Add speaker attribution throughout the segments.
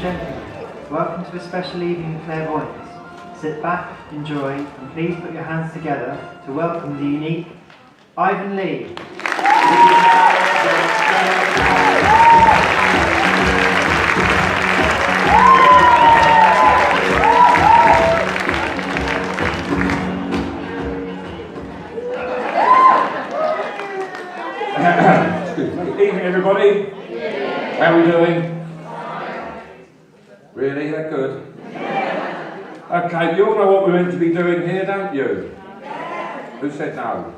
Speaker 1: gentlemen, welcome to a special evening of Clairvoyance. Sit back, enjoy, and please put your hands together to welcome the unique Ivan Lee.
Speaker 2: Evening, everybody. How are we doing? Really? That good? Okay, you all know what we're meant to be doing here, don't you? Who said no?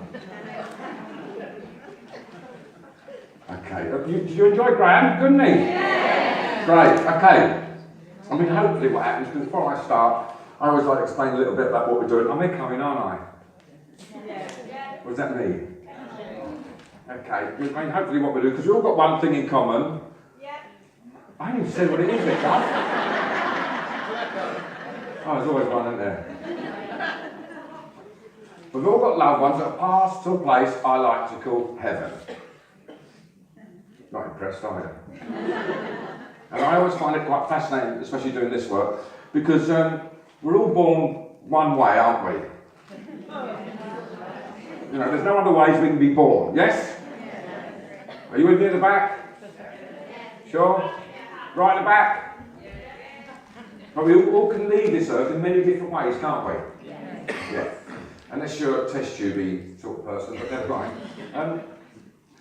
Speaker 2: Okay, did you enjoy Graham? Couldn't he? Great, okay. I mean, hopefully what happens, because before I start, I always like to explain a little bit about what we're doing. I'm echoing, aren't I? What does that mean? Okay, I mean, hopefully what we do, because we've all got one thing in common. I haven't even said what it is yet, guys. Oh, there's always one, isn't there? We've all got loved ones that have passed to a place I like to call heaven. Not impressed, are you? And I always find it quite fascinating, especially doing this work, because we're all born one way, aren't we? You know, there's no other ways we can be born, yes? Are you with me at the back? Sure? Right at the back? But we all can leave this earth in many different ways, can't we? Yeah. Unless you're a test tubey sort of person, but never mind.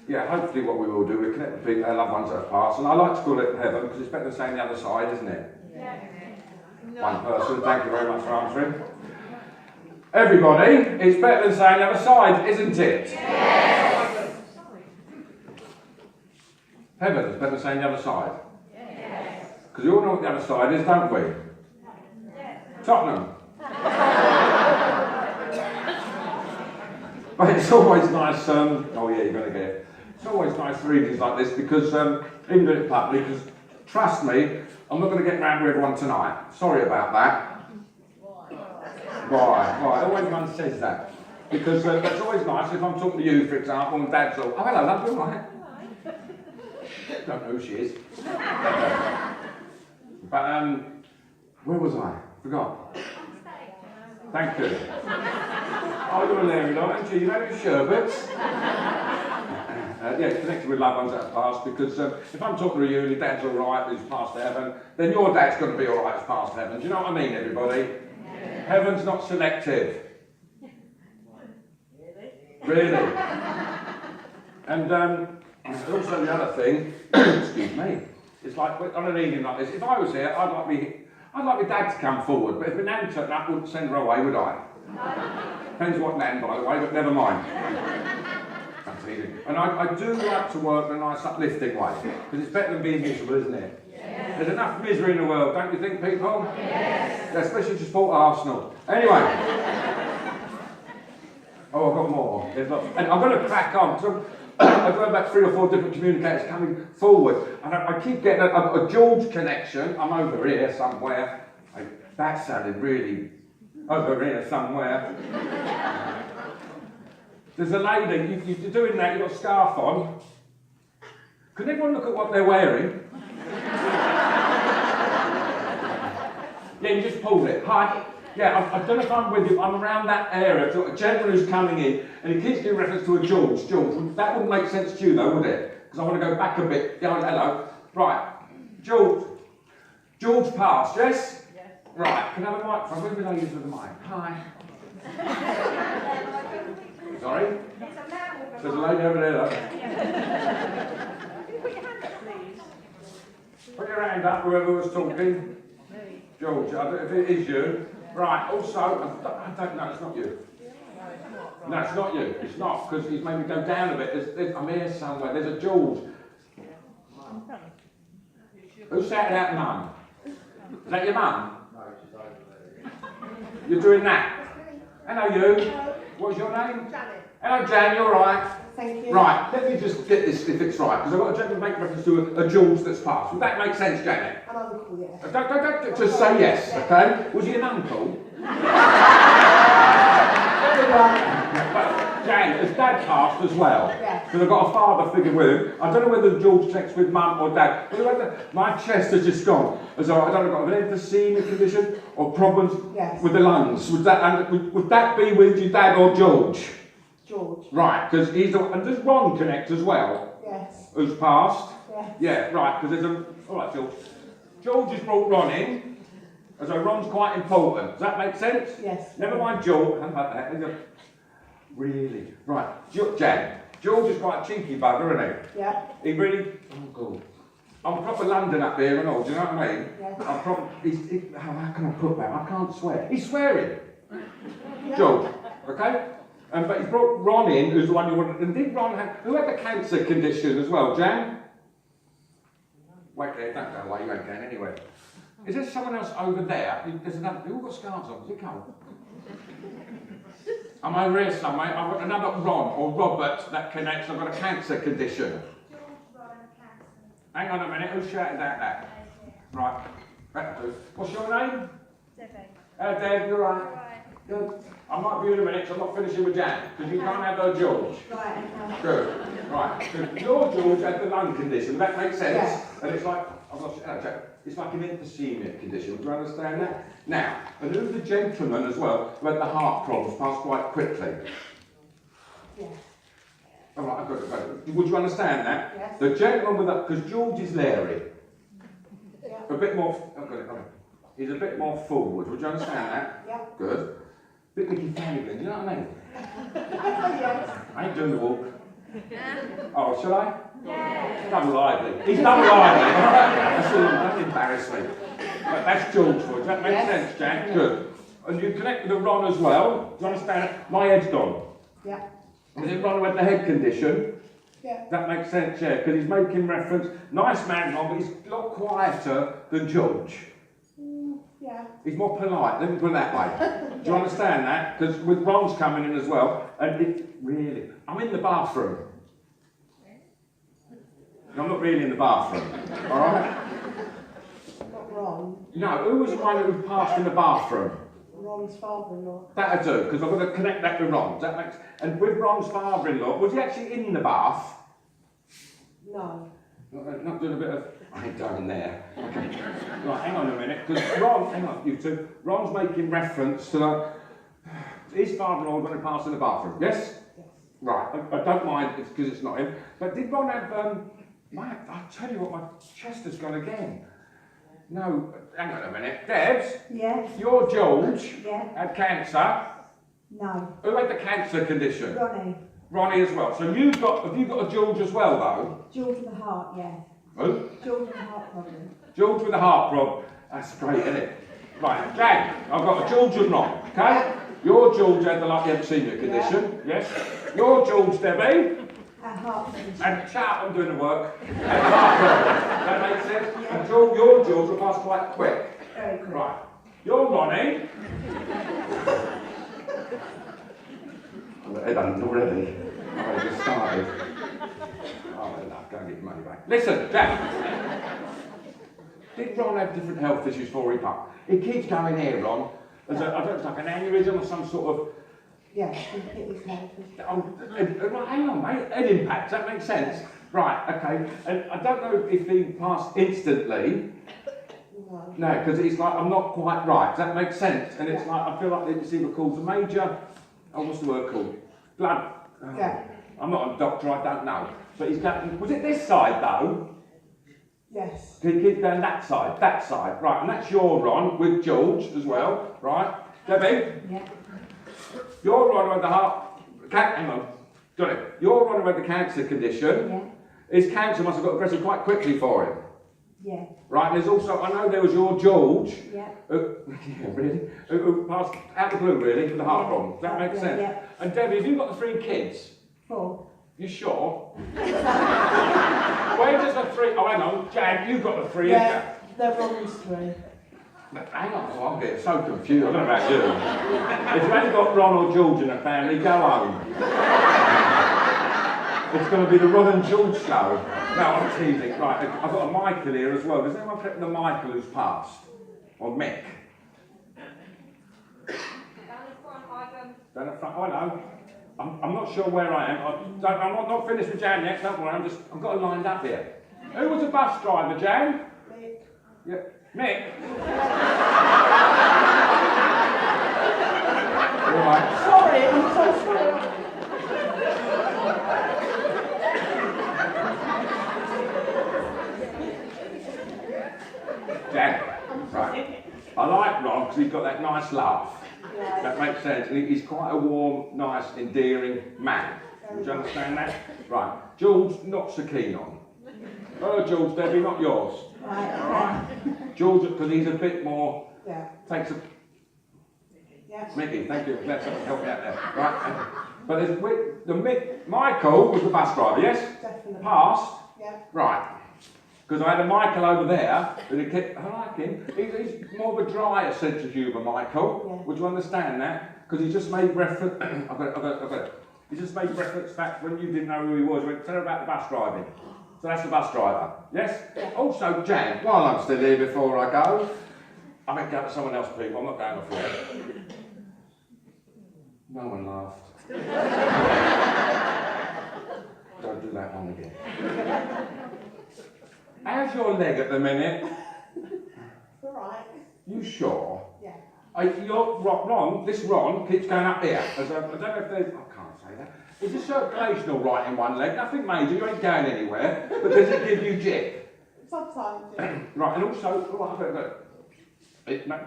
Speaker 2: Yeah, hopefully what we will do, we connect with our loved ones that have passed, and I like to call it heaven because it's better than saying the other side, isn't it? One person, thank you very much for answering. Everybody, it's better than saying the other side, isn't it? Yes. Heaven is better than saying the other side. Yes. Because we all know what the other side is, don't we? Yes. Tottenham. But it's always nice, oh yeah, you're going to get it. It's always nice for evenings like this because, even doing it publicly, because trust me, I'm not going to get round to everyone tonight. Sorry about that. Why? Always one says that. Because that's always nice if I'm talking to you, for example, and Dad's all, oh hello, love, you all right? Don't know who she is. But, where was I? Forgot. Thank you. Oh, you're a Larry, aren't you? You know your sherbets? Yeah, connected with loved ones that have passed, because if I'm talking to you and your dad's all right, who's passed to heaven, then your dad's going to be all right, who's passed to heaven. Do you know what I mean, everybody? Heaven's not selective. Really? And also the other thing, excuse me, it's like on an evening like this, if I was here, I'd like my dad to come forward, but if my nan turned up, I wouldn't send her away, would I? Depends what nan, by the way, but never mind. That's easy. And I do like to work in a nice uplifting way, because it's better than being miserable, isn't it? Yes. There's enough misery in the world, don't you think, people? Yes. Yeah, especially to support Arsenal. Anyway. Oh, I've got more. There's lots. And I'm going to crack on. So I've got about 3 or 4 different communicators coming forward. And I keep getting a George connection. I'm over here somewhere. That sounded really over here somewhere. There's a lady, you're doing that, you've got a scarf on. Can everyone look at what they're wearing? Yeah, you just pulled it. Hi. Yeah, I don't know if I'm with you. I'm around that area. So a gentleman who's coming in, and he keeps doing reference to a George. George, that wouldn't make sense to you though, would it? Because I want to go back a bit. Yeah, hello. Right. George. George passed, yes? Yes. Right. Can I have a microphone? Where will I use with the mic? Hi. Sorry? There's a lady over there, though.
Speaker 3: Put your hand up, please.
Speaker 2: Put your hand up, whoever was talking. George, I don't know if it is you. Right, also, I don't know, it's not you. No, it's not you. It's not, because he's made me go down a bit. I'm here somewhere. There's a George. Who shouted out mum? Is that your mum? No, she's over there. You're doing that? Hello, you. What's your name?
Speaker 3: Janet.
Speaker 2: Hello, Jan, you all right?
Speaker 3: Thank you.
Speaker 2: Right, let me just get this if it's right, because I've got a gentleman make reference to a George that's passed. Would that make sense, Janet?
Speaker 3: An uncle, yes.
Speaker 2: Don't just say yes, okay? Was he an uncle? But Jan, has Dad passed as well?
Speaker 3: Yes.
Speaker 2: because I've got a father figure with him. I don't know whether George connects with mum or dad. But my chest has just gone. As I don't know, I've got an emphysema condition or problems with the lungs. Would that be with your dad or George?
Speaker 3: George.
Speaker 2: Right, because he's and does Ron connect as well?
Speaker 3: Yes.
Speaker 2: Who's passed?
Speaker 3: Yes.
Speaker 2: Yeah, right, because there's a... All right, George. George has brought Ron in, as though Ron's quite important. Does that make sense?
Speaker 3: Yes.
Speaker 2: Never mind George. How about that? Really? Right, Jan. George is quite a cheeky bugger, isn't he?
Speaker 3: Yeah.
Speaker 2: He really... Oh, God. I'm proper London up here and all, do you know what I mean?
Speaker 3: Yes.
Speaker 2: I'm proper... how can I put that? I can't swear. He's swearing.
Speaker 3: Yeah.
Speaker 2: George, okay? But he's brought Ron in, who's the one you wanted... And did Ron have... Who had the cancer condition as well, Jan? Wait there, don't go away, you ain't going anywhere. Is there someone else over there? There's another... Who all got scarves on? Is it cold? I'm over here somewhere. I've got another Ron or Robert that connects. I've got a cancer condition. Hang on a minute, who's shouting out that? Right. What's your name?
Speaker 4: Debbie.
Speaker 2: Deb, you're right. Good. I might be in a minute, so I'm not finishing with Jan, because you can't have her George.
Speaker 3: Right, okay.
Speaker 2: Good. Right. So your George had the lung condition. That makes sense.
Speaker 3: Yes.
Speaker 2: And it's like, I'm not sure, it's like an emphysema condition. Do you understand that? Now, and who's the gentleman as well who had the heart problems passed quite quickly?
Speaker 3: Yes.
Speaker 2: All right, I've got it. Would you understand that?
Speaker 3: Yes.
Speaker 2: The gentleman with that, because George is Larry.
Speaker 3: Yeah.
Speaker 2: A bit more, I've got it. He's a bit more forward. Would you understand that?
Speaker 3: Yeah.
Speaker 2: Good. Bit Mickey Flanagan, do you know what I mean?
Speaker 3: Yes.
Speaker 2: I ain't doing the walk. Oh, shall I?
Speaker 4: Yeah.
Speaker 2: Double lively. He's double lively. That's all, don't embarrass me. But that's George for you. Does that make sense, Jack?
Speaker 3: Yeah.
Speaker 2: Good. And you connect with the Ron as well. Do you understand it? My head's gone.
Speaker 3: Yeah.
Speaker 2: Is it Ron who had the head condition?
Speaker 3: Yeah.
Speaker 2: That makes sense, yeah, because he's making reference. Nice man, Ron, but he's a lot quieter than George.
Speaker 3: Yeah.
Speaker 2: He's more polite, let me put it that way. Do you understand that? Because with Ron's coming in as well, and it really... I'm in the bathroom. I'm not really in the bathroom, all right?
Speaker 3: Not Ron.
Speaker 2: No, who was the one who passed in the bathroom?
Speaker 3: Ron's father-in-law.
Speaker 2: That I do, because I've got to connect that with Ron. That makes... And with Ron's father-in-law, was he actually in the bath?
Speaker 3: No.
Speaker 2: Not doing a bit of... I ain't going there. Okay. Right, hang on a minute, because Ron... Hang on, you two. Ron's making reference to the... His father-in-law was going to pass in the bathroom, yes?
Speaker 3: Yes.
Speaker 2: Right, I don't mind because it's not him. But did Ron have... I'll tell you what, my chest has gone again. No, hang on a minute. Debs,
Speaker 3: Yes.
Speaker 2: your George
Speaker 3: Yeah.
Speaker 2: had cancer.
Speaker 3: No.
Speaker 2: Who had the cancer condition?
Speaker 3: Ronnie.
Speaker 2: Ronnie as well. So have you got a George as well, though?
Speaker 3: George with a heart, yeah.
Speaker 2: Who?
Speaker 3: George with a heart problem.
Speaker 2: George with a heart problem. That's great, isn't it? Right, Jan, I've got a George and Ron, okay? Your George had the emphysema condition, yes? Your George, Debbie,
Speaker 3: A heart condition.
Speaker 2: and shout, I'm doing the work. And the heart problem. That makes sense?
Speaker 3: Yeah.
Speaker 2: And your George will pass quite quick.
Speaker 3: Very quick.
Speaker 2: Right. Your Ronnie. I've got head under already. I've just started. Oh, enough, go and get your money back. Listen, Jack. Did Ron have different health issues before he passed? He keeps going here, Ron. As I don't know, it's like an aneurysm or some sort of...
Speaker 3: Yeah, he hit his head.
Speaker 2: Right, hang on, mate. Head impact, does that make sense? Right, okay. And I don't know if he passed instantly.
Speaker 3: No.
Speaker 2: No, because it's like, I'm not quite right. Does that make sense? And it's like, I feel like it's either called a major... Oh, what's the word called? Blood. Oh,
Speaker 3: Yeah.
Speaker 2: I'm not a doctor, I don't know. But he's going... Was it this side, though?
Speaker 3: Yes.
Speaker 2: He keeps going that side. Right, and that's your Ron with George as well, right? Debbie?
Speaker 3: Yeah.
Speaker 2: Your Ron had the heart... Hang on. Got it. Your Ron had the cancer condition.
Speaker 3: Yeah.
Speaker 2: His cancer must have got aggressive quite quickly for him.
Speaker 3: Yeah.
Speaker 2: Right, and there's also... I know there was your George.
Speaker 3: Yeah.
Speaker 2: Yeah, really? Who passed out the blue, really, with the heart problem. Does that make sense?
Speaker 3: Yeah.
Speaker 2: And Debbie, have you got the 3 kids?
Speaker 3: 4.
Speaker 2: You sure? Where does the 3... Oh, hang on. Jan, you've got the 3,
Speaker 3: Yeah. They're Ron's 3.
Speaker 2: Hang on, oh, I'm getting so confused. I don't know about you. If you ain't got Ron or George in the family, go home. It's going to be the Ron and George show. No, I'm teasing. Right, I've got a Michael here as well. Does anyone connect with the Michael who's passed? Or Mick?
Speaker 4: Down the front, Ivan.
Speaker 2: Down the front, oh, I know. I'm not sure where I am. I'm not finished with Jan yet, don't worry, I've got it lined up here. Who was a bus driver, Jan?
Speaker 3: Mick.
Speaker 2: Yeah. Mick? All right.
Speaker 3: Sorry, I'm so sorry.
Speaker 2: Jan, right. I like Ron because he's got that nice laugh.
Speaker 3: Yeah.
Speaker 2: That makes sense. And he's quite a warm, nice, endearing man. Would you understand that? Right. Jules, not so keen on. Oh, Jules, Debbie, not yours.
Speaker 3: Right.
Speaker 2: All right. Jules, because he's a bit more.
Speaker 3: Yeah.
Speaker 2: Takes a.
Speaker 3: Yes.
Speaker 2: Mickey, thank you. Glad someone helped me out there. Right. But there's Michael was the bus driver, yes?
Speaker 3: Definitely.
Speaker 2: Passed.
Speaker 3: Yeah.
Speaker 2: Right. Because I had a Michael over there, and he kept, I like him. He's more of a drier sense of humour, Michael.
Speaker 3: Yeah.
Speaker 2: Would you understand that? Because he just made reference. I've got it. He just made reference back when you didn't know who he was. He went, tell her about the bus driving. So that's the bus driver. Yes?
Speaker 3: Yeah.
Speaker 2: Also, Jan, while I'm still here before I go, I meant to go to someone else, people. I'm not going off here. No one laughed. Don't do that one again. How's your leg at the minute?
Speaker 3: It's alright.
Speaker 2: You sure?
Speaker 3: Yeah.
Speaker 2: Ron, this Ron keeps going up here. I don't know if there's, I can't say that. Is the circulation all right in one leg? Nothing major, you ain't going anywhere. But does it give you jip?
Speaker 3: Sometimes. Yeah.
Speaker 2: Right, and also,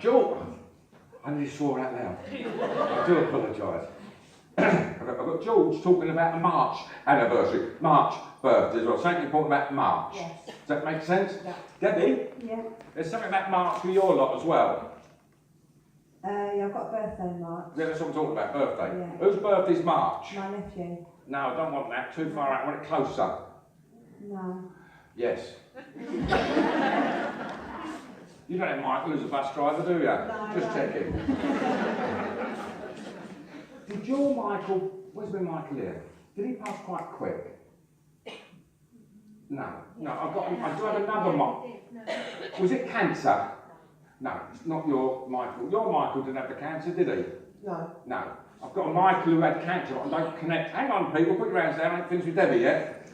Speaker 2: Joel, I nearly swore out loud. I do apologise. I've got George talking about a March anniversary, March birthday as well. Something important about March.
Speaker 3: Yes.
Speaker 2: Does that make sense?
Speaker 3: Yeah.
Speaker 2: Debbie,
Speaker 3: Yeah.
Speaker 2: there's something about March for your lot as well.
Speaker 5: Yeah, I've got a birthday in March.
Speaker 2: Yeah, that's what I'm talking about, birthday.
Speaker 5: Yeah.
Speaker 2: Whose birthday's March?
Speaker 5: My nephew.
Speaker 2: No, I don't want that. Too far out. I want it closer.
Speaker 5: No.
Speaker 2: Yes. You don't have Michael as a bus driver, do you?
Speaker 3: No,
Speaker 2: Just
Speaker 3: no.
Speaker 2: checking. Did your Michael, where's my Michael here? Did he pass quite quick? No, I do have another Michael. Was it cancer? No, it's not your Michael. Your Michael didn't have the cancer, did he?
Speaker 3: No.
Speaker 2: No. I've got a Michael who had cancer, but I don't connect. Hang on, people, put your hands down. I ain't finished with Debbie yet.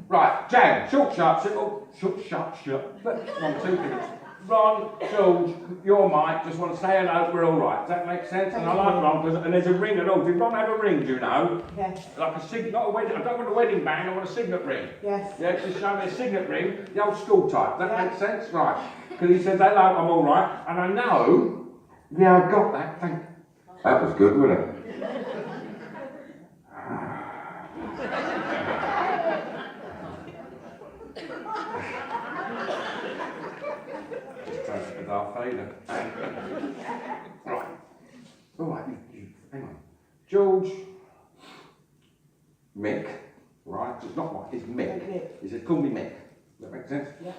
Speaker 2: Right, Jan, short, sharp, simple. Short, sharp, short. 1, 2 minutes. Ron, George, your Mike, just want to say hello, we're all right. Does that make sense? And I like Ron, and there's a ring and all. Did Ron have a ring, do you know?
Speaker 3: Yes.
Speaker 2: Like a signet, not a wedding, I don't want a wedding band, I want a signet ring.
Speaker 3: Yes.
Speaker 2: Yeah, just show me a signet ring, the old school type. Does that
Speaker 3: Yeah.
Speaker 2: make sense? Right. Because he said, hello, I'm all right. And I know, yeah, I got that, thank you. That was good, wasn't it? Just a Darth Vader. Right. All right, hang on. George, Mick, right? It's not Mike, it's Mick.
Speaker 3: Mick.
Speaker 2: He said, call me Mick. Does that make sense?
Speaker 3: Yeah.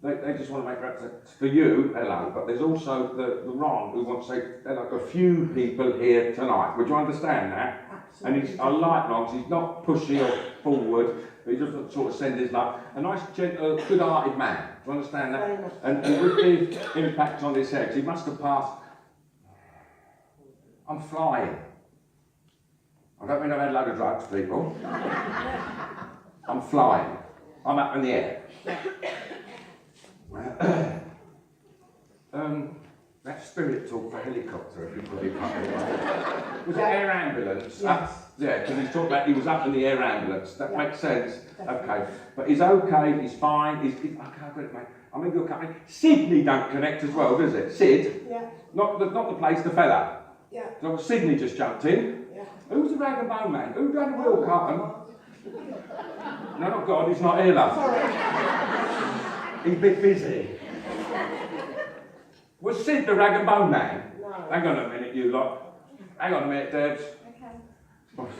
Speaker 2: They just want to make reference for you, hello, but there's also the Ron who wants to say, hello, a few people here tonight. Would you understand that?
Speaker 3: Absolutely.
Speaker 2: And I like Ron, 'cause he's not pushy or forward, but he just sort of send his love. A nice, gentle, good-hearted man. Do you understand
Speaker 3: Very
Speaker 2: that?
Speaker 3: much.
Speaker 2: And with the impact on his head, he must have passed. I'm flying. I don't mean I've had a load of drugs, people. I'm flying. I'm up in the air. That spirit talk for helicopter, everybody. Was it air ambulance?
Speaker 3: Yes.
Speaker 2: Yeah, because he's talking about he was up in the air ambulance. That
Speaker 3: Yeah.
Speaker 2: makes sense.
Speaker 3: Definitely.
Speaker 2: Okay, but he's okay. He's fine. Okay, I've got it, mate. I'm in good company. Sydney don't connect as well, does it? Sid,
Speaker 3: Yeah.
Speaker 2: not the place, the fella.
Speaker 3: Yeah.
Speaker 2: So Sydney just jumped in.
Speaker 3: Yeah.
Speaker 2: Who's the rag and bone man? Who done the real carton? No, not God. He's not here, love.
Speaker 3: Sorry.
Speaker 2: He's a bit busy. Was Sid the rag and bone man?
Speaker 3: No.
Speaker 2: Hang on a minute, you lot. Hang on a minute, Debs.
Speaker 5: Okay.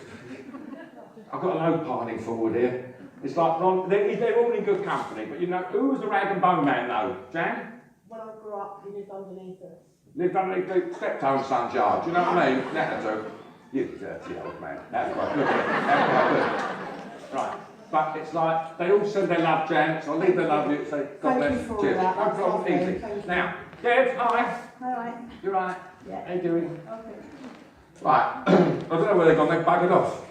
Speaker 2: I've got a load piling forward here. It's like Ron, they're all in good company, but you know, who was the rag and bone man though? Jan?
Speaker 3: When I grew up, he lived underneath us.
Speaker 2: Lived underneath the steptoe son's yard, do you know what I mean? That'll do. You dirty old man. That's quite good. That's quite good. Right. But it's like, they all send their love, Jan, so I'll leave their love you, say, God
Speaker 3: Thank
Speaker 2: bless.
Speaker 3: you for all
Speaker 2: Cheers.
Speaker 3: that.
Speaker 2: No problem,
Speaker 3: That's lovely.
Speaker 2: easy.
Speaker 3: Thank you.
Speaker 2: Now, Debs, hi.
Speaker 5: All right.
Speaker 2: You're right.
Speaker 5: Yeah.
Speaker 2: How you doing?
Speaker 5: Okay.
Speaker 2: Right, I don't know where they've gone, they've buggered off.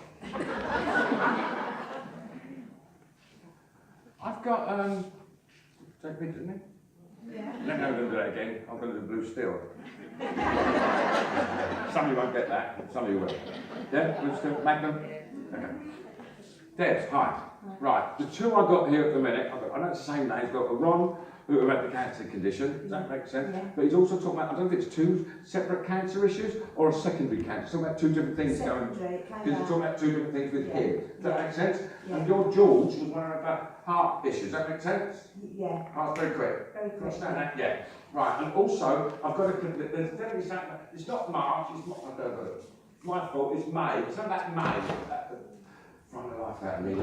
Speaker 2: I've got, take pictures, isn't it?
Speaker 5: Yeah.
Speaker 2: Let me know I'm going to do that again. I'm going to do blue steel. Some of you won't get that, some of you will. Yeah, blue steel, magnum. Okay. Debs, hi. Right, the two I've got here at the minute, I know it's the same name, I've got Ron, who had the cancer condition, does that make sense?
Speaker 5: Yeah.
Speaker 2: But he's also talking about, I don't know if it's two separate cancer issues or a secondary cancer, he's talking about two different things going. Because he's talking about two different things with him. Does that make sense?
Speaker 5: Yeah.
Speaker 2: And your George was one of the heart issues, does that make sense?
Speaker 5: Yeah.
Speaker 2: Oh, very quick.
Speaker 5: Very quick.
Speaker 2: Understand that? Yeah. Right, and also, I've got to, there's definitely something, it's not March, it's not, I don't know, my fault, it's May, it's not that May. Run the life out of me.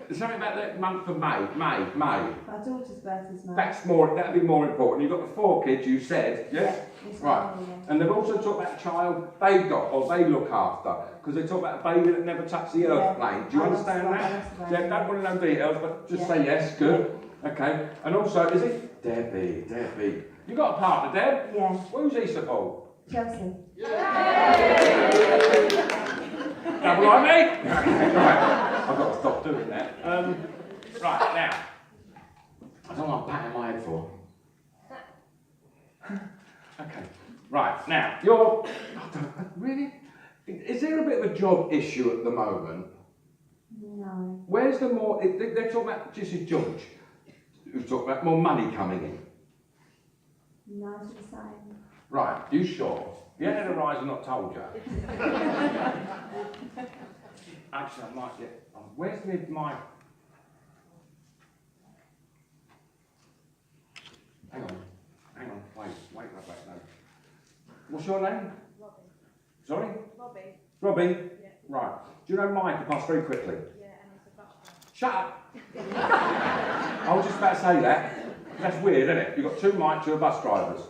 Speaker 2: There's something about that month of May.
Speaker 5: My daughter's birthday is May.
Speaker 2: That'd be more important. You've got the 4 kids, you said, yes?
Speaker 5: Yes,
Speaker 2: Right. And they've also talked about a child they got, or they look after, because they talk about a baby that never touched the earth plane. Do you understand that? Yeah, don't want to know details, but just say yes, good. Okay. And also, is it Debbie? You got a partner, Deb?
Speaker 5: Yeah.
Speaker 2: Who's he support?
Speaker 5: Chelsea.
Speaker 2: Double on me? Right, I've got to stop doing that. Right, now. I don't know what I'm patting my head for. Okay, right, now, really? Is there a bit of a job issue at the moment?
Speaker 5: No.
Speaker 2: Where's the more, they're talking about, this is George, who's talking about more money coming in.
Speaker 5: No, it's the same.
Speaker 2: Right, you sure? You had a rise and not told you. Actually, I might get. Where's my? Hang on. Wait, no. What's your name?
Speaker 4: Robbie.
Speaker 2: Sorry?
Speaker 4: Robbie.
Speaker 2: Robbie?
Speaker 4: Yeah.
Speaker 2: Right. Do you know Mike? He passed very quickly.
Speaker 4: Yeah, and it's a bus driver.
Speaker 2: Shut up! I was just about to say that. That's weird, isn't it? You've got 2 Mikes, 2 bus drivers.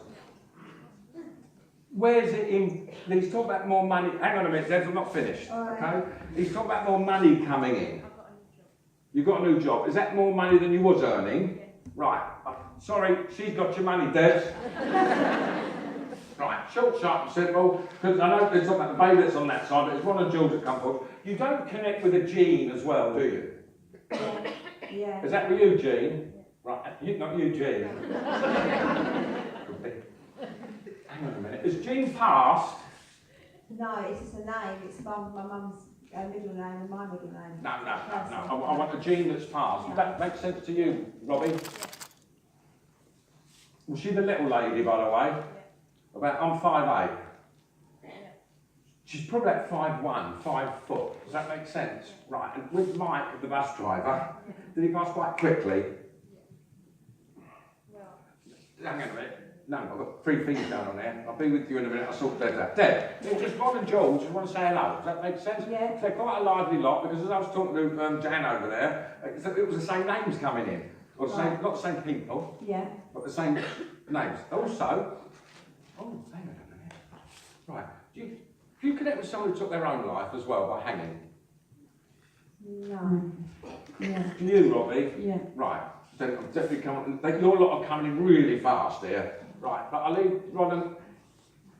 Speaker 2: Where's it in? He's talking about more money. Hang on a minute, Debs, I'm not finished. Okay? He's talking about more money coming in.
Speaker 4: I've got a new job.
Speaker 2: You've got a new job. Is that more money than you was earning?
Speaker 4: Yeah.
Speaker 2: Right. Sorry, she's got your money, Debs. Right, short, sharp and simple. Because I know they're talking about the baby that's on that side, but it's one of Jules that comes forward. You don't connect with a gene as well, do you?
Speaker 5: Yeah.
Speaker 2: Is that with you, Gene? Yeah. Right, not you, Gene. Hang on a minute. Is Gene passed?
Speaker 5: No, it's just a name. It's my mum's middle name and my middle name.
Speaker 2: No. I want a gene that's passed. Does that make sense to you, Robbie?
Speaker 4: Yeah.
Speaker 2: Was she the little lady, by the way?
Speaker 4: Yeah.
Speaker 2: I'm 5'8".
Speaker 4: Yeah.
Speaker 2: She's probably about 5'1", 5 foot. Does that make sense? Right, and with Mike, the bus driver, did he pass quite quickly?
Speaker 4: Well,
Speaker 2: Hang on a minute. No, I've got 3 things down on there. I'll be with you in a minute. I'll sort Deb out. Deb, it's just Ron and George just want to say hello. Does that make sense?
Speaker 5: Yeah.
Speaker 2: They're quite a lively lot because as I was talking to Jan over there, it was the same names coming in. Or the same, not the same people,
Speaker 5: Yeah.
Speaker 2: but the same names. Also, hang on a minute. Right, do you connect with someone who took their own life as well by hanging?
Speaker 5: No. Yeah.
Speaker 2: You, Robbie?
Speaker 5: Yeah.
Speaker 2: Right, then I'm definitely coming. Your lot are coming in really fast here. Right, but I'll leave Ron and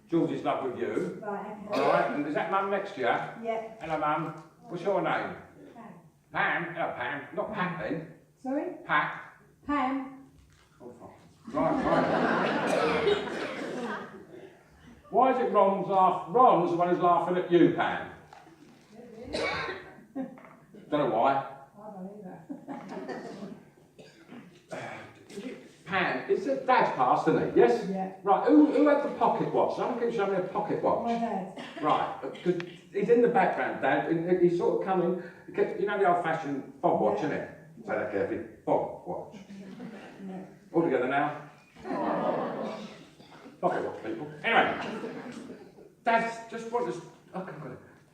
Speaker 2: George's love with you.
Speaker 5: Right.
Speaker 2: All right, and is that Mum next to you?
Speaker 5: Yeah.
Speaker 2: Hello, Mum. What's your name?
Speaker 5: Pam.
Speaker 2: Pam. Hello, Pam. Not Pat then.
Speaker 5: Sorry?
Speaker 2: Pat.
Speaker 5: Pam.
Speaker 2: Oh, fine. Right. Why is it Ron's the one who's laughing at you, Pam? Don't know why.
Speaker 5: I don't either.
Speaker 2: Pam, it's Dad's passed, isn't he? Yes?
Speaker 5: Yeah.
Speaker 2: Right, who had the pocket watch? Someone can show me a pocket watch.
Speaker 5: My dad.
Speaker 2: Right, because he's in the background, Dad, and he's sort of coming, you know the old-fashioned fob watch, isn't it? Say that carefully, fob watch.
Speaker 5: Yeah.
Speaker 2: All together now. Pocket watch, people. Anyway, Dad's just want to,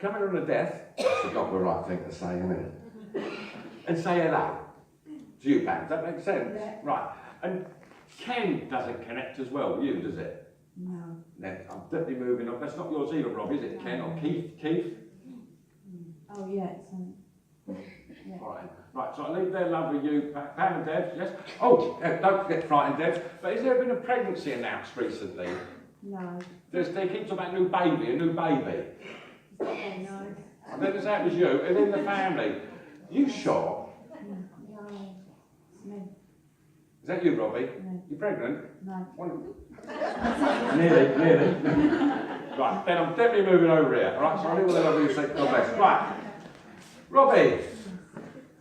Speaker 2: come in on a death, that's not the right thing to say, isn't it? And say hello to you, Pam. Does that make sense?
Speaker 5: Yeah.
Speaker 2: Right. And Ken doesn't connect as well with you, does it?
Speaker 5: No.
Speaker 2: Then I'm definitely moving on. That's not yours either, Rob, is it? Ken or Keith? Keith?
Speaker 5: Oh, yeah. It's, yeah.
Speaker 2: All right. Right, so I leave their love with you, Pam and Deb, yes? Oh, don't get frightened, Deb. But has there been a pregnancy announced recently?
Speaker 5: No.
Speaker 2: They keep talking about a new baby.
Speaker 5: No.
Speaker 2: And then that was you, and then the family. You sure?
Speaker 5: No. It's me.
Speaker 2: Is that you, Robbie?
Speaker 5: No.
Speaker 2: You pregnant?
Speaker 5: No.
Speaker 2: Nearly. Right, then I'm definitely moving over here. All right, so I'll leave all the love you say, God bless. Right, Robbie.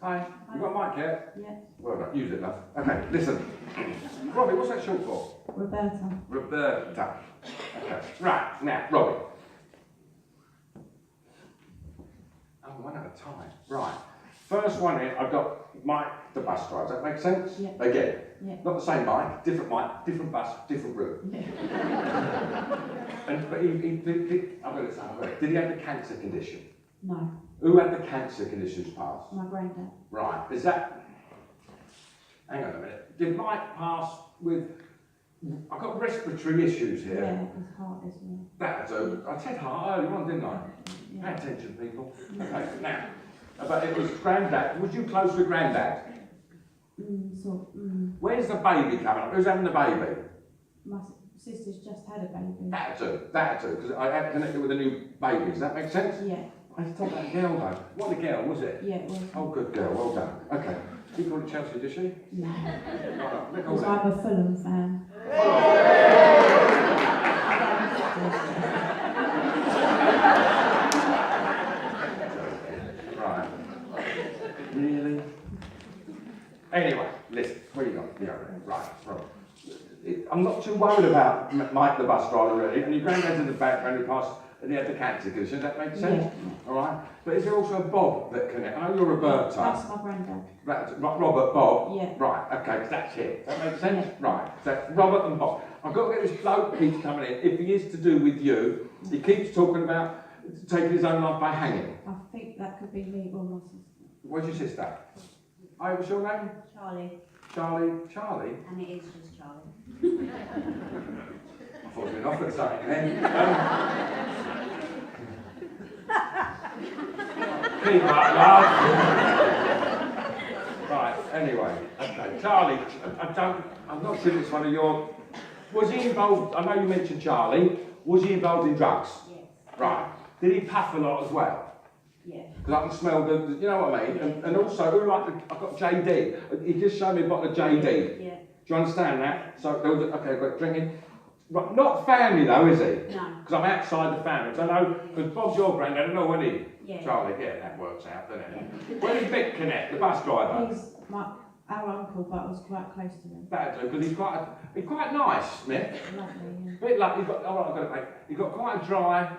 Speaker 2: Hi. You got a mic yet?
Speaker 5: Yeah.
Speaker 2: Well done. Use it, love. Okay, listen. Robbie, what's that short for?
Speaker 5: Roberta.
Speaker 2: Roberta. Okay. Right, now, Robbie. Oh, one at a time. Right. First one here, I've got Mike, the bus driver. Does that make sense?
Speaker 5: Yeah.
Speaker 2: Again.
Speaker 5: Yeah.
Speaker 2: Not the same mic, different mic, different bus, different route.
Speaker 5: Yeah.
Speaker 2: But I've got to say, did he have the cancer condition?
Speaker 5: No.
Speaker 2: Who had the cancer conditions passed?
Speaker 5: My granddad.
Speaker 2: Right, is that... Hang on a minute. Did Mike pass with... I've got respiratory issues here.
Speaker 5: Yeah, his heart as well.
Speaker 2: That's I said heart earlier on, didn't I?
Speaker 5: Yeah.
Speaker 2: Pay attention, people. Okay, now, but it was Grandad. Was you close with Grandad? Where's the baby coming up? Who's having the baby?
Speaker 5: My sister's just had a baby.
Speaker 2: That too, because I had connected with a new baby. Does that make sense?
Speaker 5: Yeah.
Speaker 2: I just thought that girl though. What a girl, was it?
Speaker 5: Yeah, it was.
Speaker 2: Oh, good girl, well done. Okay. She called it Chelsea, did she?
Speaker 5: No.
Speaker 2: Right,
Speaker 5: Because I'm a Fulham fan.
Speaker 2: Right. Really? Anyway, listen, what you got? Yeah, right. I'm not too worried about Mike the bus driver really, and your granddad's in the background who passed and he had the cancer condition. Does that make sense?
Speaker 5: Yeah.
Speaker 2: Alright. But is there also a Bob that connects? I know you're Roberta.
Speaker 5: That's my granddad.
Speaker 2: Robert, Bob?
Speaker 5: Yeah.
Speaker 2: Right, okay, that's it. Does that make sense? Yeah. Right, so Robert and Bob. I've got to get this bloke keeps coming in. If he is to do with you, he keeps talking about taking his own life by hanging.
Speaker 5: I think that could be me or my sister.
Speaker 2: What's your sister? Oh, what's your name?
Speaker 6: Charlie.
Speaker 2: Charlie?
Speaker 6: And it is just Charlie.
Speaker 2: I thought we'd offered something then. Keep up, love. Right, anyway. Okay, Charlie, I'm not sure it's one of your... Was he involved, I know you mentioned Charlie, was he involved in drugs?
Speaker 6: Yes.
Speaker 2: Right. Did he puff a lot as well?
Speaker 6: Yeah.
Speaker 2: Because I can smell the, you know what I mean? And also, who like I've got JD. He just showed me a bottle of JD.
Speaker 6: Yeah.
Speaker 2: Do you understand that? So there was, okay, got drinking. Right, not family though, is he?
Speaker 6: No.
Speaker 2: Because I'm outside the family. So I know, because Bob's your granddad, I don't know when he.
Speaker 6: Yeah.
Speaker 2: Charlie, yeah, that works out, doesn't it? Where did Vic connect, the bus driver?
Speaker 5: He's our uncle, but I was quite close to him.
Speaker 2: That too, because he's quite nice, Smith.
Speaker 5: Lovely, yeah.
Speaker 2: Bit like, he's got quite a dry.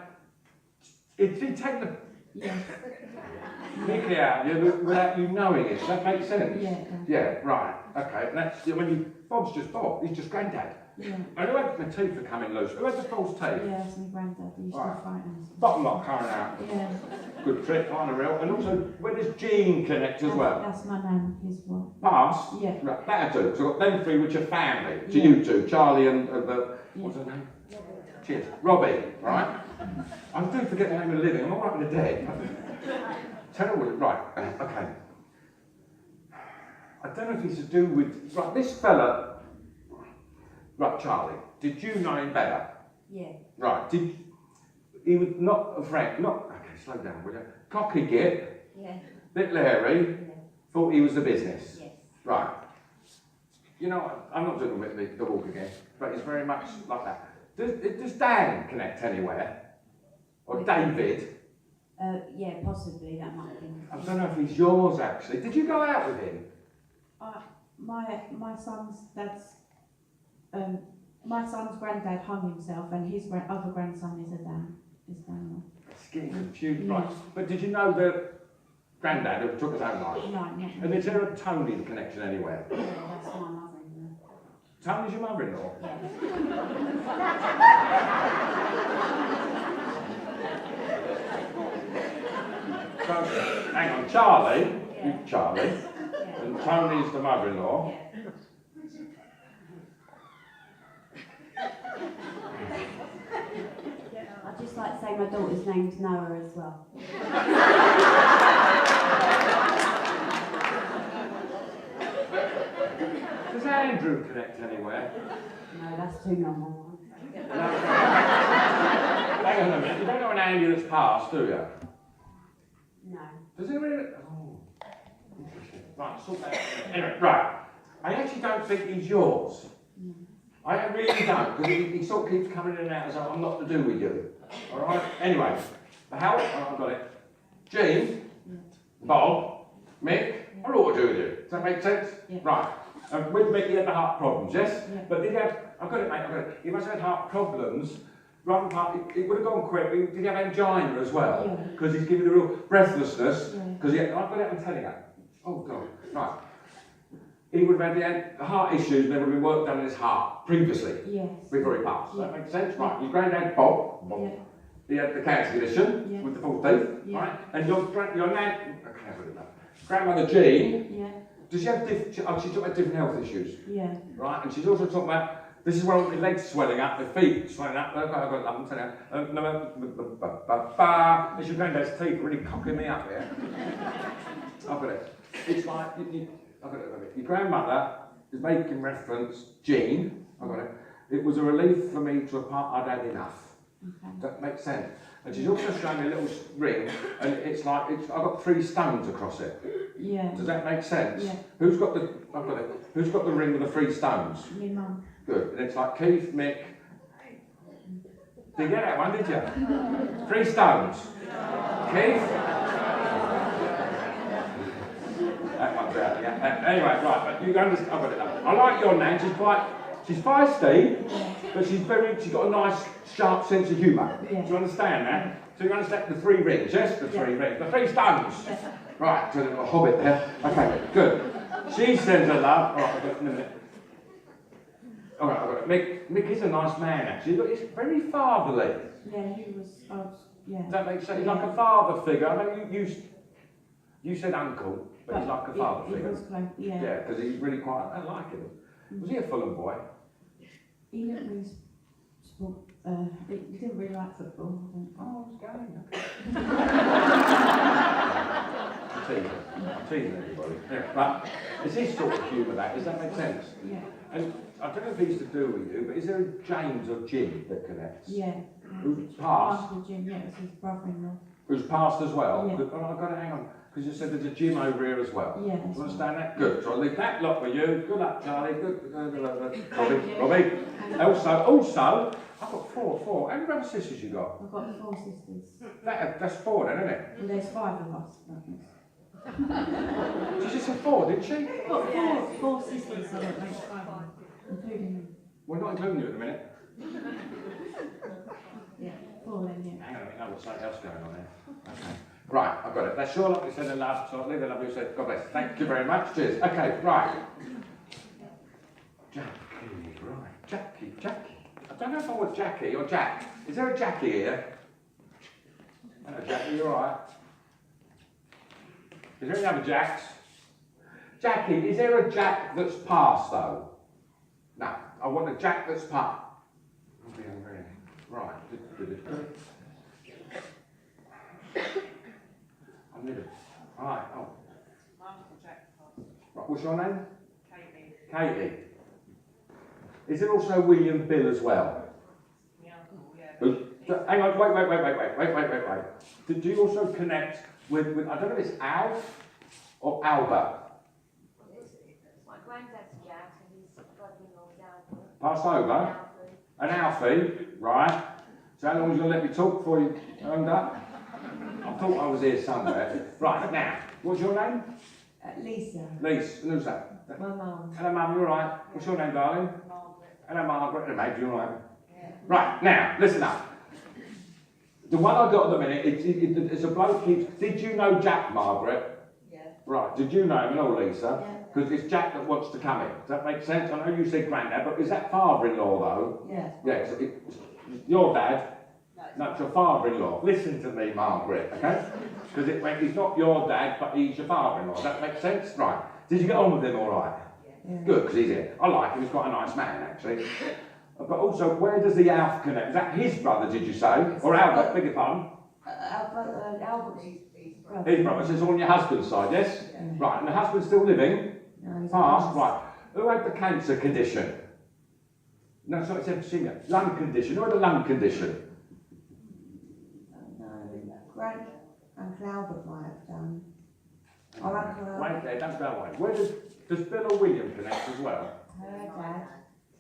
Speaker 2: Did he take the
Speaker 5: Yeah.
Speaker 2: pick out without you knowing it? Does that make sense?
Speaker 5: Yeah.
Speaker 2: Yeah, right. Okay. And that's when you Bob's just Bob. He's just granddad.
Speaker 5: Yeah.
Speaker 2: And who had the teeth are coming loose? Who had the false teeth?
Speaker 5: Yeah, that's my granddad. He used
Speaker 2: Right.
Speaker 5: to frighten us.
Speaker 2: Bottom lock coming out.
Speaker 5: Yeah.
Speaker 2: Good trick, kind of real. And also, where does Jean connect as well?
Speaker 5: That's my nan, his wife.
Speaker 2: Pass.
Speaker 5: Yeah.
Speaker 2: Right. That too. So I've got them three, which are family. To
Speaker 5: Yeah.
Speaker 2: you two, Charlie and what's
Speaker 5: Yeah.
Speaker 2: her name? Cheers. Robbie. Right. I do forget the name of the living. I'm all right with the dead. Terrible. Right. Okay. I don't know if it's to do with... Right, this fella... Right, Charlie, did you know him better?
Speaker 6: Yeah.
Speaker 2: Right, he was not a friend, okay, slow down, will you? Cocky git,
Speaker 6: Yeah.
Speaker 2: bit leery,
Speaker 6: Yeah.
Speaker 2: thought he was the business.
Speaker 6: Yes.
Speaker 2: Right. You know, I'm not doing the walk again, but it's very much like that. Does Dan connect anywhere? Or
Speaker 6: With
Speaker 2: David?
Speaker 6: Yeah, possibly that might have been.
Speaker 2: I don't know if he's yours actually. Did you go out with him?
Speaker 5: My son's dad's my son's granddad hung himself, and his other grandson is Dan.
Speaker 2: It's getting confused,
Speaker 5: Yeah.
Speaker 2: right. But did you know that Grandad who took his own life?
Speaker 5: No, not
Speaker 2: And is there a Tony connection anywhere?
Speaker 6: Yeah, that's my mother-in-law.
Speaker 2: Tony's your mother-in-law?
Speaker 6: Yeah.
Speaker 2: So, hang on, Charlie,
Speaker 6: Yeah.
Speaker 2: Charlie,
Speaker 6: Yeah.
Speaker 2: and Tony's the mother-in-law.
Speaker 6: Yeah. I'd just like to say my daughter's name's Noah as well.
Speaker 2: Andrew connect anywhere?
Speaker 6: No, that's too normal.
Speaker 2: Hang on a minute, you don't know an ambulance passed, do you?
Speaker 6: No.
Speaker 2: Does it really? Oh, interesting. Right, sort that out. Anyway, right. I actually don't think he's yours. I really don't, because he sort of keeps coming in and out as I'm not to do with you. Alright? Anyway, Howard, I've got it. Jean, Bob, Mick, are all to do with you. Does that make sense?
Speaker 5: Yeah.
Speaker 2: Right. With Mick, he had the heart problems, yes?
Speaker 5: Yeah.
Speaker 2: But did he have, I've got it, mate, I've got it. He must have had heart problems. Rather than heart, it would have gone quick. Did he have angina as well?
Speaker 5: Yeah.
Speaker 2: Because he's giving the real breathlessness.
Speaker 5: Yeah.
Speaker 2: Because I've got it, I'm telling you. Oh, God. Right. He would have had the heart issues and there would have been work done in his heart previously,
Speaker 5: Yes.
Speaker 2: before he passed. Does
Speaker 5: Yeah.
Speaker 2: that make sense? Right. Your granddad, Bob,
Speaker 5: Yeah.
Speaker 2: he had the cancer condition
Speaker 5: Yeah.
Speaker 2: with the false teeth,
Speaker 5: Yeah.
Speaker 2: right? And your nan, okay, I enough. Grandmother Jean,
Speaker 5: Yeah.
Speaker 2: does she have she's talking about different health issues,
Speaker 5: Yeah.
Speaker 2: right? And she's also talking about, this is where all the legs swelling up, the feet swelling up. Okay, I've got it, I'm telling you. It's your granddad's teeth really cocking me up here. I've got it. It's like, I've got it. Your grandmother is making reference, Jean, I've got it. It was a relief for me to a part I'd had enough.
Speaker 5: Okay.
Speaker 2: That makes sense. And she's also showing me a little ring, and it's like, I've got 3 stones across it.
Speaker 5: Yeah.
Speaker 2: Does that make sense?
Speaker 5: Yeah.
Speaker 2: Who's got the, I've got it. Who's got the ring with the 3 stones?
Speaker 5: My mum.
Speaker 2: Good. And it's like Keith, Mick. Did you get that one, did you? 3 stones. Keith? That one's out, yeah. Anyway, right, but you understand, I've got it now. I like your nan, she's feisty, but she's got a nice, sharp sense of humour.
Speaker 5: Yeah.
Speaker 2: Do you understand that? So you understand the 3 rings, yes? The 3 rings, the 3 stones. Right, so a little hobbit there. Okay, good. She sends her love. All right, I've got it in a minute. All right, I've got it. Mick is a nice man, actually. He's very fatherly.
Speaker 5: Yeah, he was, yeah.
Speaker 2: Does that make sense? He's like a father figure. I know you said uncle, but he's like a father
Speaker 5: He
Speaker 2: figure.
Speaker 5: was close, yeah.
Speaker 2: Yeah, because he's really quite, I like him. Was he a Fulham boy?
Speaker 5: He didn't really sport, he didn't really like football. I think.
Speaker 2: Oh, I was going, okay. I'm teasing everybody. Yeah, but it's his sort of humour, that. Does that make sense?
Speaker 5: Yeah.
Speaker 2: And I don't know if he's to do with you, but is there a James or Jim that connects?
Speaker 5: Yeah.
Speaker 2: Who's passed?
Speaker 5: Uncle Jim, yeah, it was his brother-in-law.
Speaker 2: Who's passed as well?
Speaker 5: Yeah.
Speaker 2: Good. Oh, I've got to hang on, because you said there's a Jim over here as well.
Speaker 5: Yeah.
Speaker 2: Do you understand that? Good. So I'll leave that lot with you. Good luck, Charlie. Good. Robbie. Also, I've got four. How many brothers and sisters you got?
Speaker 5: I've got 4 sisters.
Speaker 2: That's 4 then, isn't it?
Speaker 5: Well, there's 5 of us.
Speaker 2: She just said 4, didn't she?
Speaker 5: I've got 4 sisters, so that makes 5, including me.
Speaker 2: We're not including you at the minute.
Speaker 5: Yeah, 4 then, yeah.
Speaker 2: Hang on a minute, I've got something else going on there. Okay. Right, I've got it. That's sure like we said in love, so I'll leave the love you said. God bless. Thank you very much. Cheers. Okay, right. Jackie, right. Jackie. I don't know if I want Jackie or Jack. Is there a Jackie here? Hello, Jackie, you alright? Is there any other Jacks? Jackie, is there a Jack that's passed though? No, I want a Jack that's passed. Right. I need it. Right, oh. Right, what's your name? Katie. Is there also William Bill as well? Hang on, wait. Do you also connect with I don't know if it's Alf or Albert?
Speaker 4: My granddad's Jack and his brother-in-law's Albert.
Speaker 2: Pass over. And Alfie, right. So how long are you going to let me talk before you owned up? I thought I was here somewhere. Right, now, what's your name?
Speaker 5: Lisa.
Speaker 2: Lisa, and who's that?
Speaker 5: My mum.
Speaker 2: Hello, Mum, you alright? What's your name, darling?
Speaker 4: Margaret.
Speaker 2: Hello, Margaret. Hello, mate, you alright? Yeah. Right, now, listen up. The one I got at the minute, it's a bloke keeps... Did you know Jack, Margaret?
Speaker 3: Yeah.
Speaker 2: Right, did you know him? No, Lisa?
Speaker 3: Yeah.
Speaker 2: Because it's Jack that wants to come in. Does that make sense? I know you said granddad, but is that father-in-law, though?
Speaker 3: Yeah.
Speaker 2: Yeah, it's your dad. No, it's your father-in-law. Listen to me, Margaret, okay? Because he's not your dad, but he's your father-in-law. Does that make sense? Right. Did you get on with him all right?
Speaker 5: Yeah.
Speaker 2: Good, because he's here. I like him. He's quite a nice man, actually. But also, where does the Alf connect? Is that his brother, did you say? Or Albert, beg your pardon?
Speaker 5: Albert's
Speaker 2: His brother. So it's on your husband's side, yes?
Speaker 5: Yeah.
Speaker 2: Right, and the husband's still living?
Speaker 5: No, he's
Speaker 2: Past,
Speaker 5: passed.
Speaker 2: right. Who had the cancer condition? No, it's not, it's emphysema. Lung condition. Who had the lung condition?
Speaker 5: No, Grant and Cloudbert might have done. I reckon.
Speaker 2: Wait there, don't go away. Where does Bill or William connect as well?
Speaker 5: Her dad.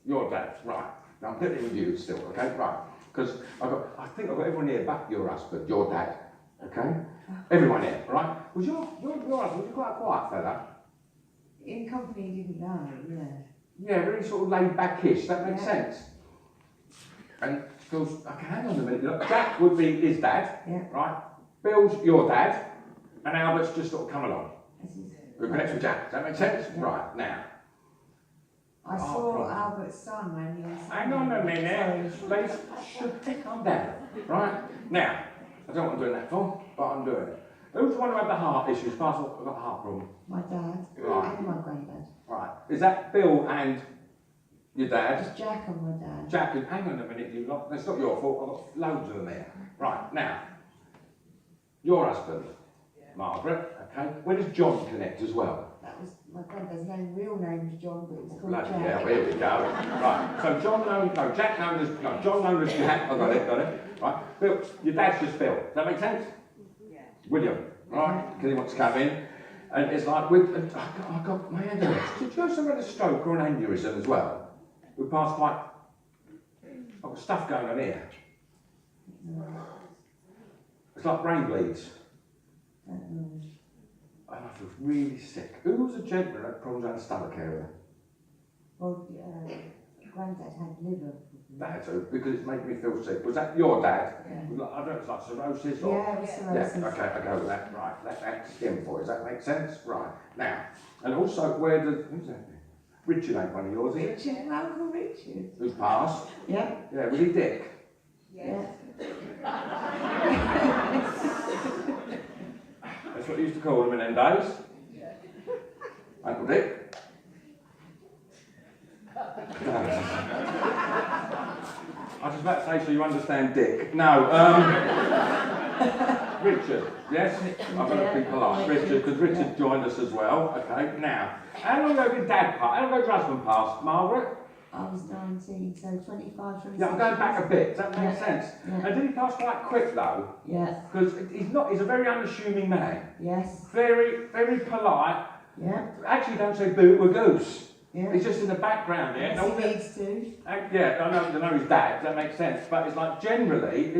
Speaker 2: Your dad, right. Now I'm getting with you still, okay? Right. Because I think I've got everyone here but your husband, your dad. Okay? Everyone here, right? Was your husband, was he quite a quiet fella?
Speaker 5: In company, he didn't know, yeah.
Speaker 2: Yeah, very sort of laid back-ish, that makes
Speaker 5: Yeah.
Speaker 2: sense. And goes, okay, hang on a minute. Look, Jack would be his dad,
Speaker 5: Yeah.
Speaker 2: right? Bill's your dad, and Albert's just sort of come along.
Speaker 5: This is-
Speaker 2: Who connects with Jack? Does that make sense?
Speaker 5: Yeah.
Speaker 2: Right, now.
Speaker 5: I saw Albert's son when he was.
Speaker 2: Hang on a minute. Please, calm down. Right? Now, I don't know what I'm doing that for, but I'm doing it. Who's the one who had the heart issues? Pass on, I've got a heart problem.
Speaker 5: My dad
Speaker 2: Right.
Speaker 5: and my granddad.
Speaker 2: Right. Is that Bill and your dad?
Speaker 5: Just Jack and my dad.
Speaker 2: Jack, and hang on a minute, you lot. That's not your fault. I've got loads of them here. Right, now, your husband, Margaret, okay? Where does John connect as well?
Speaker 5: That was my granddad's name. Real name was John, but it was called
Speaker 2: Bloody
Speaker 5: Jack.
Speaker 2: hell, here we go. Right, so John known, no, Jack known as, no, John known as Jack. I got it. Right, Bill, your dad's just Bill. Does that make sense? Yeah. William, right? Because he wants to come in. And it's like, I got my hand on it. Did you have someone had a stroke or an aneurysm as well? We passed quite, I've got stuff going on here. It's like brain bleeds. And I feel really sick. Who was a gentleman that had problems around the stomach area?
Speaker 5: Well, granddad had liver.
Speaker 2: That's because it's making me feel sick. Was that your dad?
Speaker 5: Yeah.
Speaker 2: Was like, I don't know, it's like cirrhosis or?
Speaker 5: Yeah, it was cirrhosis.
Speaker 2: Yeah, okay, I go with that. Right, that's him for. Does that make sense? Right, now, and also where does, who's that? Richard ain't one of yours, is it?
Speaker 5: Richard, my Uncle Richard.
Speaker 2: Who's passed?
Speaker 5: Yeah.
Speaker 2: Yeah, was he Dick?
Speaker 5: Yeah.
Speaker 2: That's what you used to call him in them days. Uncle Dick. I was about to say, so you understand Dick. No, Richard, yes? I'm going to be polite. Richard, because Richard joined us as well. Okay, now, how long ago did Dad pass? How long ago did your husband pass? Margaret?
Speaker 5: I was 19, so 25, 26.
Speaker 2: Yeah, I'm going back a bit. Does that make sense?
Speaker 5: Yeah.
Speaker 2: And did he pass quite quick though?
Speaker 5: Yeah.
Speaker 2: Because he's a very unassuming man.
Speaker 5: Yes.
Speaker 2: Very, very polite.
Speaker 5: Yeah.
Speaker 2: Actually, don't say boo or goose.
Speaker 5: Yeah.
Speaker 2: He's just in the background here.
Speaker 5: Yes, he needs to.
Speaker 2: Yeah, I know his dad, that makes sense. But it's like generally,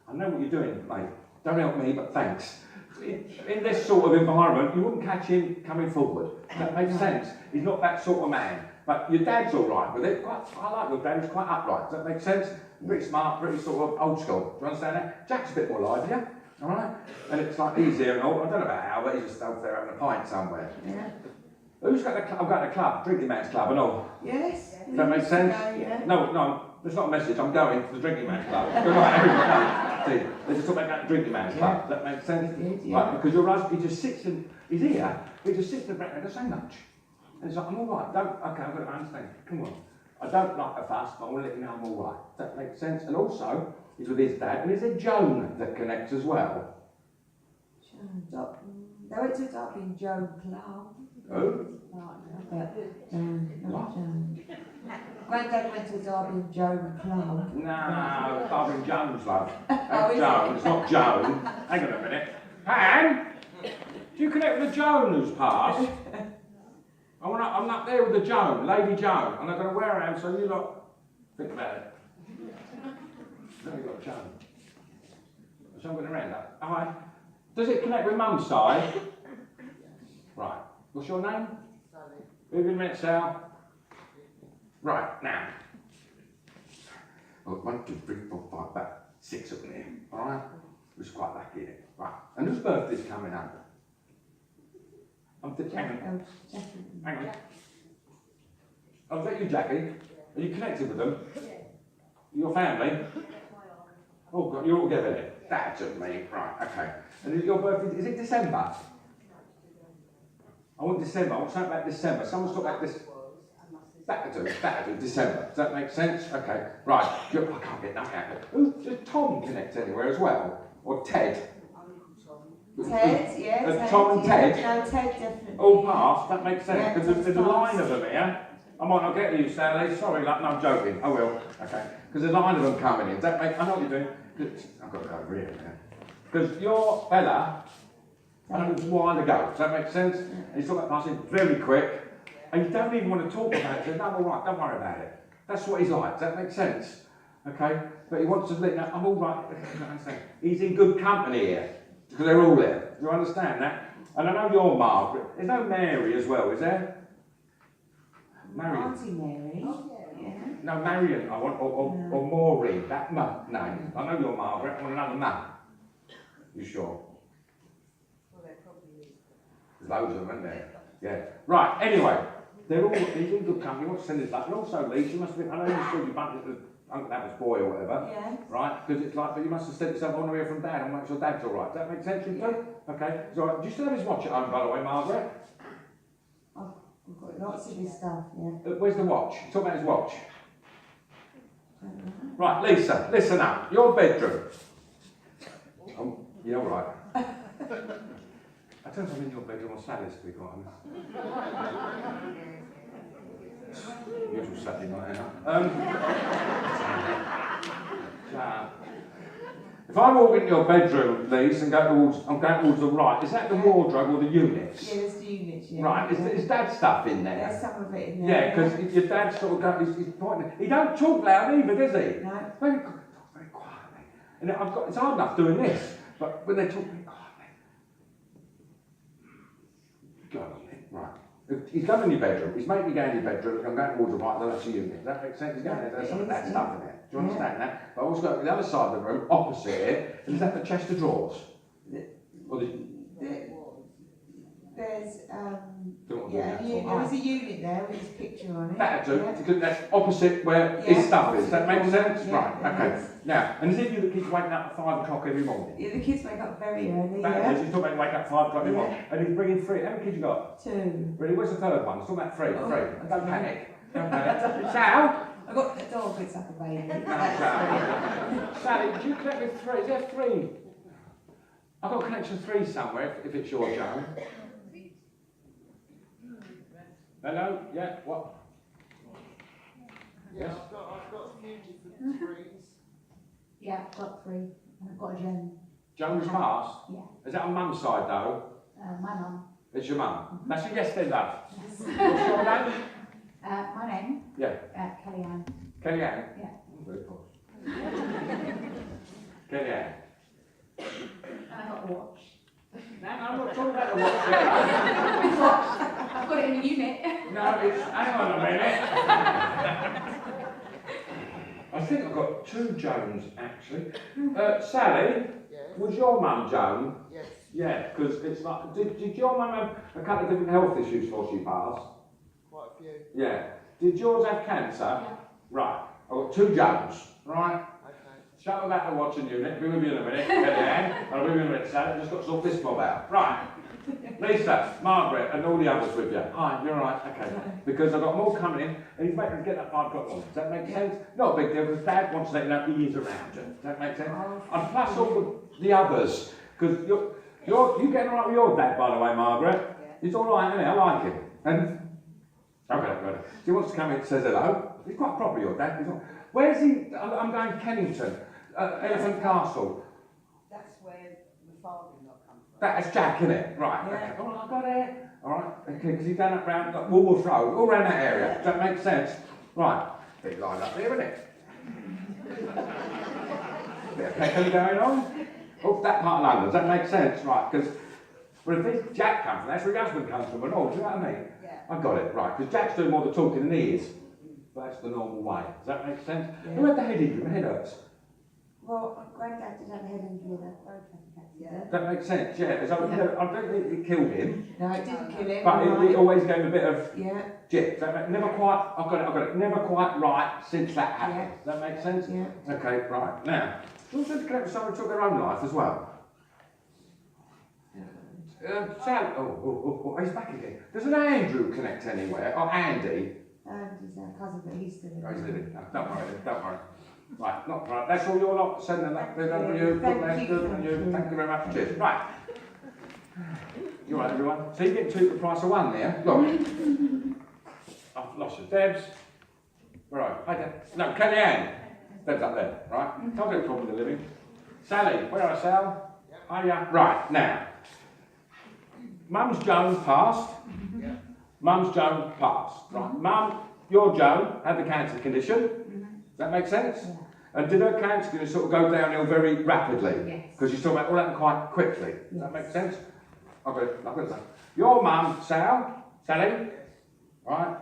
Speaker 2: I know what you're doing, mate. Don't help me, but thanks. In this sort of environment, you wouldn't catch him coming forward. That makes sense. He's not that sort of man. But your dad's all right with it. I like your dad. He's quite upright. Does that make sense? Pretty smart, pretty sort of old school. Do you understand that? Jack's a bit more lively, all right? And it's like easier and all. I don't know about how, but he's just out there having a pint somewhere.
Speaker 5: Yeah.
Speaker 2: Who's got the club? I've got a club, drinking man's club and all.
Speaker 5: Yes.
Speaker 2: Does that make sense?
Speaker 5: Yeah.
Speaker 2: No, it's not a message. I'm going to the drinking man's club. Good night, everyone. See, they just talk about going to the drinking man's club. Does that make sense?
Speaker 5: It did, yeah.
Speaker 2: Right, because your husband, he just sits in, he's here, he just sits in the background, doesn't say much. And it's like, I'm all right. Okay, I've got to understand. Come on. I don't like a fuss, but I want to let you know I'm all right. Does that make sense? And also, he's with his dad, and is there Joan that connects as well?
Speaker 5: They went to a Dublin Joan club.
Speaker 2: Who?
Speaker 5: Not Joan. Granddad went to a Derby Joan club.
Speaker 2: No, Darwin Jones, love.
Speaker 5: Oh, is
Speaker 2: Joan,
Speaker 5: it?
Speaker 2: it's not Joan. Hang on a minute. Han, do you connect with the Joan who's passed? I'm up there with the Joan, Lady Joan, and I don't know where I am, so you lot think about it. Then we've got Joan. So I'm going around that. Hi. Does it connect with Mum's side? Right. What's your name? Vivian Metzel. Right, now. Oh, 1, 2, 3, 4, 5, about 6 of them here. Alright? Which is quite lucky here. Right. And whose birthday's coming up? Hang on. Hang on. Oh, is that you, Jackie? Are you connected with them? Your family? Oh, God, you're all together there. That's me. Right, okay. And is your birthday, is it December? I want December. I want something about December. Someone's talking about this. That'll do, December. Does that make sense? Okay. Right. I can't get nothing out of it. Does Tom connect anywhere as well? Or Ted?
Speaker 3: Ted, yeah. Ted,
Speaker 2: Tom and
Speaker 3: yeah.
Speaker 2: Ted?
Speaker 3: No, Ted definitely.
Speaker 2: All past, that makes sense,
Speaker 3: Yeah,
Speaker 2: because there's a
Speaker 3: Ted's
Speaker 2: line
Speaker 3: passed.
Speaker 2: of them here. I might not get to you, Sally, sorry, like, no, I'm joking, I will, okay. Because there's a line of them coming in, does that make, I know what you're doing. I've got to go over here now. Because your fella, I know it was a while ago, does that make sense? And he's talking about passing very quick, and you don't even want to talk about it, he says, no, I'm all right, don't worry about it. That's what he's like, does that make sense? Okay, but he wants to let you know, I'm all right, he's in good company here, because they're all there, you understand that? And I know you're Margaret, there's no Mary as well, is there? Marion.
Speaker 5: Auntie Mary. Yeah.
Speaker 2: No, Marion, I want, or Maureen, that name. I know you're Margaret, I want another name. You sure?
Speaker 6: Well, there probably is.
Speaker 2: There's loads of them, isn't there? Yeah. Right, anyway, he's in good company, he wants to send his luck. And also, Lisa, you must have been, I know you saw you bumped into Uncle Abbott's boy or whatever.
Speaker 5: Yeah.
Speaker 2: Right? Because it's like, but you must have sent yourself on the way from Dad and make sure Dad's all right. Does that make sense to you? Okay. So, do you still have his watch at home, by the way, Margaret?
Speaker 5: I've got lots of his stuff, yeah.
Speaker 2: Where's the watch? Talk about his watch. Right, Lisa, listen up. Your bedroom. Oh, yeah, all right. I don't know if I'm in your bedroom or Sally's, to be quite honest. Usual Saturday night out. If I walk into your bedroom, Lisa, and I'm going towards the right, is that the wardrobe or the units?
Speaker 5: Yeah, there's the units, yeah.
Speaker 2: Right, is Dad's stuff in there?
Speaker 5: There's some of it in
Speaker 2: Yeah,
Speaker 5: there.
Speaker 2: because your dad sort of goes, he's pointing. He don't talk loud either, does he?
Speaker 5: No.
Speaker 2: Very quietly. And it's hard enough doing this, but when they talk very quietly. Go on, right. He's going in your bedroom. He's making me go in your bedroom. I'm going towards the right, that's the unit. Does that make sense? He's going there. There's some of that stuff in there. Do you understand that? But I also go to the other side of the room, opposite it, and is that the chest of drawers? Or the,
Speaker 5: There's,
Speaker 2: don't
Speaker 5: yeah, there is a unit there with his picture on it.
Speaker 2: That'll do,
Speaker 5: Yeah.
Speaker 2: because that's opposite where
Speaker 5: Yeah,
Speaker 2: his stuff is. Does that make sense?
Speaker 5: Yeah,
Speaker 2: Right,
Speaker 5: yeah,
Speaker 2: okay.
Speaker 5: yes.
Speaker 2: Now, and is it you that keeps waking up at 5 o'clock every morning?
Speaker 5: Yeah, the kids wake up very early,
Speaker 2: That
Speaker 5: yeah.
Speaker 2: is, he's talking about wake up 5 o'clock every
Speaker 5: Yeah.
Speaker 2: morning. And he's bringing 3. How many kids you got?
Speaker 5: 2.
Speaker 2: Really, where's the third one? He's talking about 3.
Speaker 5: Oh,
Speaker 2: 3.
Speaker 5: I
Speaker 2: Don't
Speaker 5: don't know.
Speaker 2: panic. Don't panic. Sal?
Speaker 5: I've got the dog, it's like a baby.
Speaker 2: No, Sal. Sally, did you connect with 3? Is there 3? I've got connection 3 somewhere, if it's your Joan. Hello? Yeah, what?
Speaker 7: Yeah, I've got a few different screens.
Speaker 8: Yeah, I've got 3. I've got a Joan.
Speaker 2: Joan's passed?
Speaker 8: Yeah.
Speaker 2: Is that on mum's side though?
Speaker 8: My mum.
Speaker 2: It's your mum? That's your yes then, love. What's your name?
Speaker 8: My name?
Speaker 2: Yeah.
Speaker 8: Kellyanne.
Speaker 2: Kellyanne?
Speaker 8: Yeah.
Speaker 2: Oh, very posh. Kellyanne.
Speaker 8: And I got a watch.
Speaker 2: No, I'm not talking about the watch yet.
Speaker 8: I've got it in the unit.
Speaker 2: No, it's, hang on a minute. I think I've got 2 Joans, actually. Sally,
Speaker 7: Yes.
Speaker 2: was your mum Joan?
Speaker 7: Yes.
Speaker 2: Yeah, because it's like, did your mum have a couple of different health issues before she passed?
Speaker 7: Quite a few.
Speaker 2: Yeah. Did yours have cancer?
Speaker 8: Yeah.
Speaker 2: Right. I've got 2 Joans, right?
Speaker 7: Okay.
Speaker 2: Shut about the watching unit, be with you in a minute, Kellyanne. I'll be with you in a minute, Sally, I've just got to sort this mob out. Right. Lisa, Margaret, and all the others with you. Hi, you're right, okay. Because I've got more coming in, and he's making us get that 5 o'clock one. Does that make sense? Not a big deal, because Dad wants to let you know he is around you. Does that make sense? And plus all the others, because you getting all right with your dad, by the way, Margaret?
Speaker 6: Yeah.
Speaker 2: He's all right, isn't he? I like him. And, okay, good. So he wants to come in and says hello. He's quite proper, your dad. Where's he? I'm going Kennington, Elephant Castle.
Speaker 6: That's where the father-in-law comes from.
Speaker 2: That's Jack, isn't it? Right,
Speaker 5: Yeah.
Speaker 2: okay. All right, I got it. All right, okay, because he's done it round like Woolworth Road, all around that area. Does that make sense? Right, big line up there, isn't it? Bit of pecking going on. Oh, that part of London, does that make sense? Right, because, well, if this Jack comes from, that's where your husband comes from and all, do you know what I mean?
Speaker 6: Yeah.
Speaker 2: I got it, right, because Jack's doing more the talking than he is. But that's the normal way. Does that make sense?
Speaker 5: Yeah.
Speaker 2: Who had the head injury? My head hurts.
Speaker 5: Well, Granddad did have a head injury in a road traffic accident.
Speaker 2: That makes sense, yeah. So, I don't think it killed him,
Speaker 5: No, it didn't kill him.
Speaker 2: but it
Speaker 5: right.
Speaker 2: always gave a bit of
Speaker 5: Yeah,
Speaker 2: jip. That never quite, I've got it, never quite right since that happened. Does that make sense?
Speaker 5: yeah.
Speaker 2: Okay, right. Now, do you also connect with someone who took their own life as well? Sal, oh, he's back again. Does an Andrew connect anywhere? Or Andy?
Speaker 5: He's our cousin, but he's still
Speaker 2: Oh, he's living. No, don't worry, don't worry. Right, not right. That's all your lot. Send them that. They're done for you. Good,
Speaker 5: Thank
Speaker 2: man.
Speaker 5: you,
Speaker 2: Good,
Speaker 5: thank
Speaker 2: and you.
Speaker 5: you.
Speaker 2: Thank you very much. Cheers. Right. You all right, everyone? So you get 2 for the price of 1 there. Look. I've lost you. Debs. Where are you? Hi, Deb. No, Kellyanne. Deb's up there, right? Can't do a problem with the living. Sally, where are Sal? Hiya. Right, now. Mum's Joan passed. Mum's Joan passed. Right. Mum, your Joan had the cancer condition. Does that make sense?
Speaker 8: Yeah.
Speaker 2: And did her cancer condition sort of go downhill very rapidly?
Speaker 8: Yes.
Speaker 2: Because you saw that all happened quite quickly. Does that make sense? Okay, I'm going to say. Your mum, Sally, right?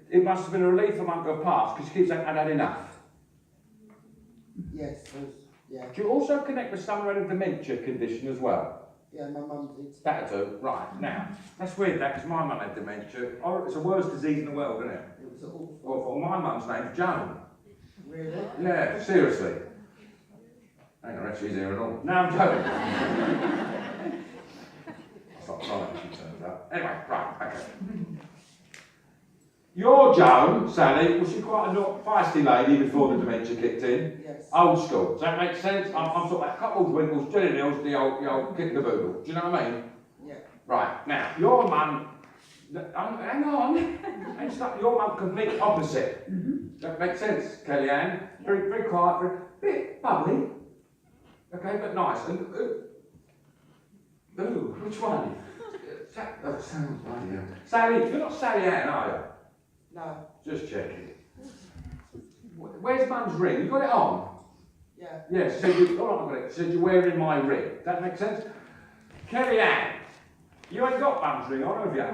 Speaker 2: It must have been a relief for mum to have passed because she keeps saying, I'd had enough.
Speaker 7: Yes, yeah.
Speaker 2: Do you also connect with someone with a dementia condition as well?
Speaker 7: Yeah, my mum did.
Speaker 2: That too, right. Now, that's weird that because my mum had dementia. Oh, it's the worst disease in the world, isn't it?
Speaker 7: It was awful.
Speaker 2: Well, my mum's name's Joan.
Speaker 7: Really?
Speaker 2: Yeah, seriously. Hang on, she's here and all. No, I'm joking. That's not right, she turns up. Anyway, right, okay. Your Joan, Sally, was she quite a feisty lady before the dementia kicked in?
Speaker 7: Yes.
Speaker 2: Old school. Does that make sense? I'm sort of like Couples, Winkles, Jelly Nils, the old kick the boodle. Do you know what I mean?
Speaker 7: Yeah.
Speaker 2: Right, now, your mum, hang on, and stuff, your mum complete opposite. Does that make sense, Kellyanne? Very, very quiet, very, bit bubbly, okay, but nice. And, ooh, which one? That sounds bloody hell. Sally, you're not Sally Ann, are you?
Speaker 7: No.
Speaker 2: Just checking. Where's Mum's ring? You got it on?
Speaker 7: Yeah.
Speaker 2: Yes, she said, all right, I've got it. She said, you're wearing my ring. Does that make sense? Kellyanne, you ain't got Mum's ring on, have you?
Speaker 8: I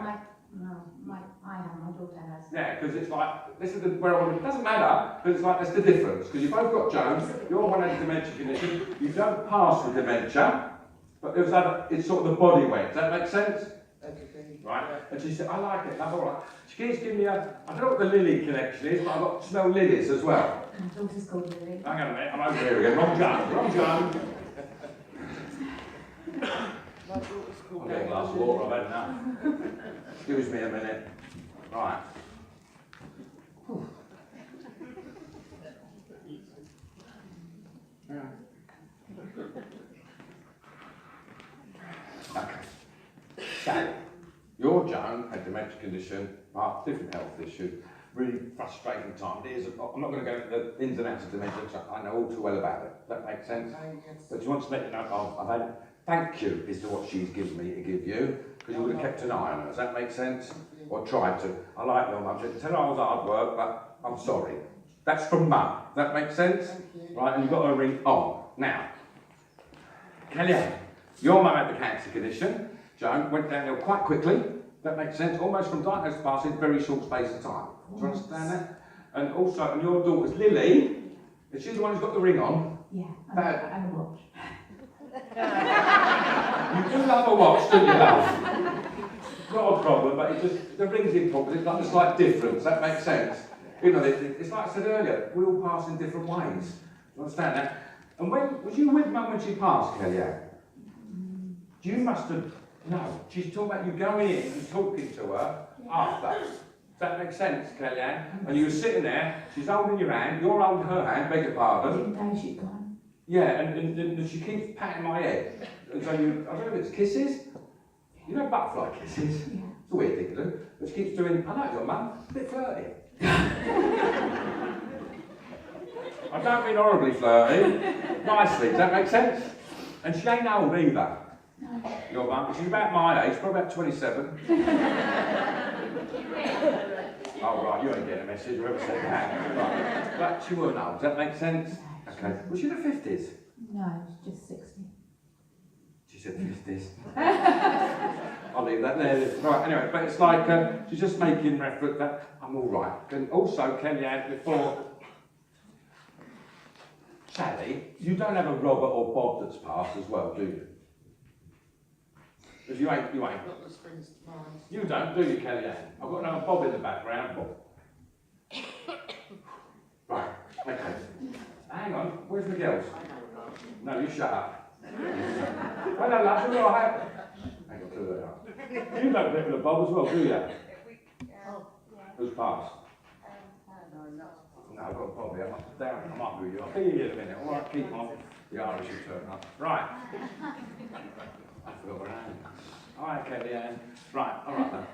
Speaker 8: have, my daughter has.
Speaker 2: Yeah, because it's like, this is where I want it doesn't matter, but it's like, that's the difference. Because you've both got Jones, you're one has a dementia condition, you don't pass with dementia, but there's other, it's sort of the body weight. Does that make sense?
Speaker 7: Everything.
Speaker 2: Right? And she said, I like it, that's all right. She keeps giving me I don't know what the lily connection is, but I've got to smell lilies as well.
Speaker 8: My daughter's called Lily.
Speaker 2: Hang on a minute, I'm over here again. Wrong Joan.
Speaker 7: My daughter's called
Speaker 2: I'll get a glass of water, I've had enough. Excuse me a minute. Right. Whew. Yeah. Okay. So, your Joan had dementia condition, different health issues, really frustrating time. I'm not going to go into the ins and outs of dementia, because I know all too well about it. Does that make sense?
Speaker 7: Yes.
Speaker 2: But she wants to let you know, I've had thank you is to what she's given me to give you, because you would have kept an eye on her. Does that make sense? Or tried to. I like your mum. She said, tell her I was hard work, but I'm sorry. That's from mum. Does that make sense? Right, and you've got her ring on. Now, Kellyanne, your mum had the cancer condition. Joan went downhill quite quickly. That makes sense. Almost from diagnosis to passing, very short space of time. Do you understand that? And also, and your daughter's Lily, is she the one who's got the ring on?
Speaker 8: Yeah,
Speaker 2: Bad.
Speaker 8: and a watch.
Speaker 2: You do love a watch, don't you, love? Not a problem, but it just, the ring's important. It's like a slight difference. That makes sense. You know, it's like I said earlier, we all pass in different ways. You understand that? And when was you with Mum when she passed, Kellyanne? You must have. No, she's talking about you going in and talking to her after. Does that make sense, Kellyanne? And you were sitting there, she's holding your hand, you're holding her hand, beg your
Speaker 8: I
Speaker 2: pardon.
Speaker 8: didn't know she'd gone.
Speaker 2: Yeah, and she keeps patting my head. And so you, I don't know if it's kisses. You know butterfly kisses?
Speaker 8: Yeah.
Speaker 2: It's a weird thing to do. But she keeps doing, I like your mum, a bit flirty. I don't mean horribly flirty. Nicely, does that make sense? And she ain't old either.
Speaker 8: No.
Speaker 2: Your mum, she's about my age, probably about 27. Oh right, you ain't getting a message, whoever said that. Right. But she weren't old, does that make sense? Okay. Was she in her 50s?
Speaker 8: No, it's just 60.
Speaker 2: She said 50s. I'll leave that there. Right, anyway, but it's like, she's just making reference that I'm all right. And also, Kellyanne, before Sally, you don't have a Robert or Bob that's passed as well, do you? Because you ain't.
Speaker 7: Not the springs to mind.
Speaker 2: You don't, do you, Kellyanne? I've got another Bob in the background. Bob. Right, okay. Hang on, where's the girls? No, you shut up. Hello, lads, you're all right. Hang on, do that. You don't get with a Bob as well, do you? Who's passed? No, I've got a Bob here. I'm down, I'm up with you. I'll be here in a minute. All right, keep on. The Irish will turn up. Right. I forgot where I am. All right, Kelly Ann. Right, all right then.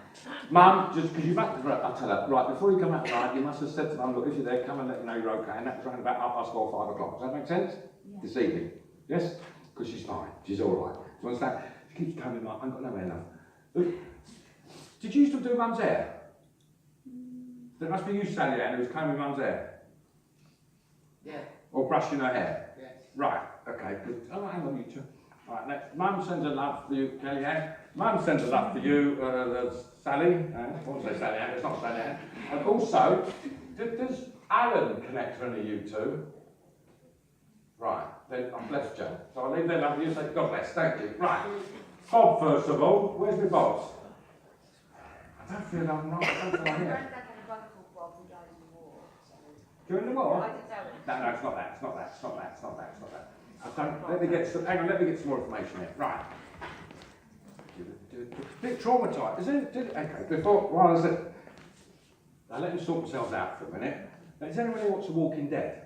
Speaker 2: Mum, just because you must, right, I'll tell her, right, before you come out tonight, you must have said to Mum, look, if you're there, come and let me know you're okay. And that was around about 4:30, 5 o'clock. Does that make sense?
Speaker 8: Yeah.
Speaker 2: This evening. Yes? Because she's fine. She's all right. Do you understand? She keeps coming like, I've got no hair, love. Look, did you used to do Mum's hair? That must be you, Sally Ann, who was combing Mum's hair.
Speaker 7: Yeah.
Speaker 2: Or brushing her hair.
Speaker 7: Yes.
Speaker 2: Right, okay, good. Oh, hang on, you two. Right, next. Mum sends a love for you, Kelly Ann. Mum sends a love for you, Sally. I want to say Sally Ann, it's not Sally Ann. And also, does Alan connect to any of you two? Right, then I'm blessed, Joe. So I'll leave their love for you, say God bless, thank you. Right, Bob, first of all. Where's my Bobs? I don't feel I'm right, I don't feel I'm here.
Speaker 4: Granddad had a brother called Bob who died in the war. So.
Speaker 2: During the war?
Speaker 4: I didn't tell him.
Speaker 2: No, it's not that, it's not that, it's not that, it's not that, it's not that. I don't, let me get some, hang on, let me get some more information here. Right. A bit traumatised, isn't it? Okay, before, while I said, I'll let them sort themselves out for a minute. Now, does anyone here watch The Walking Dead?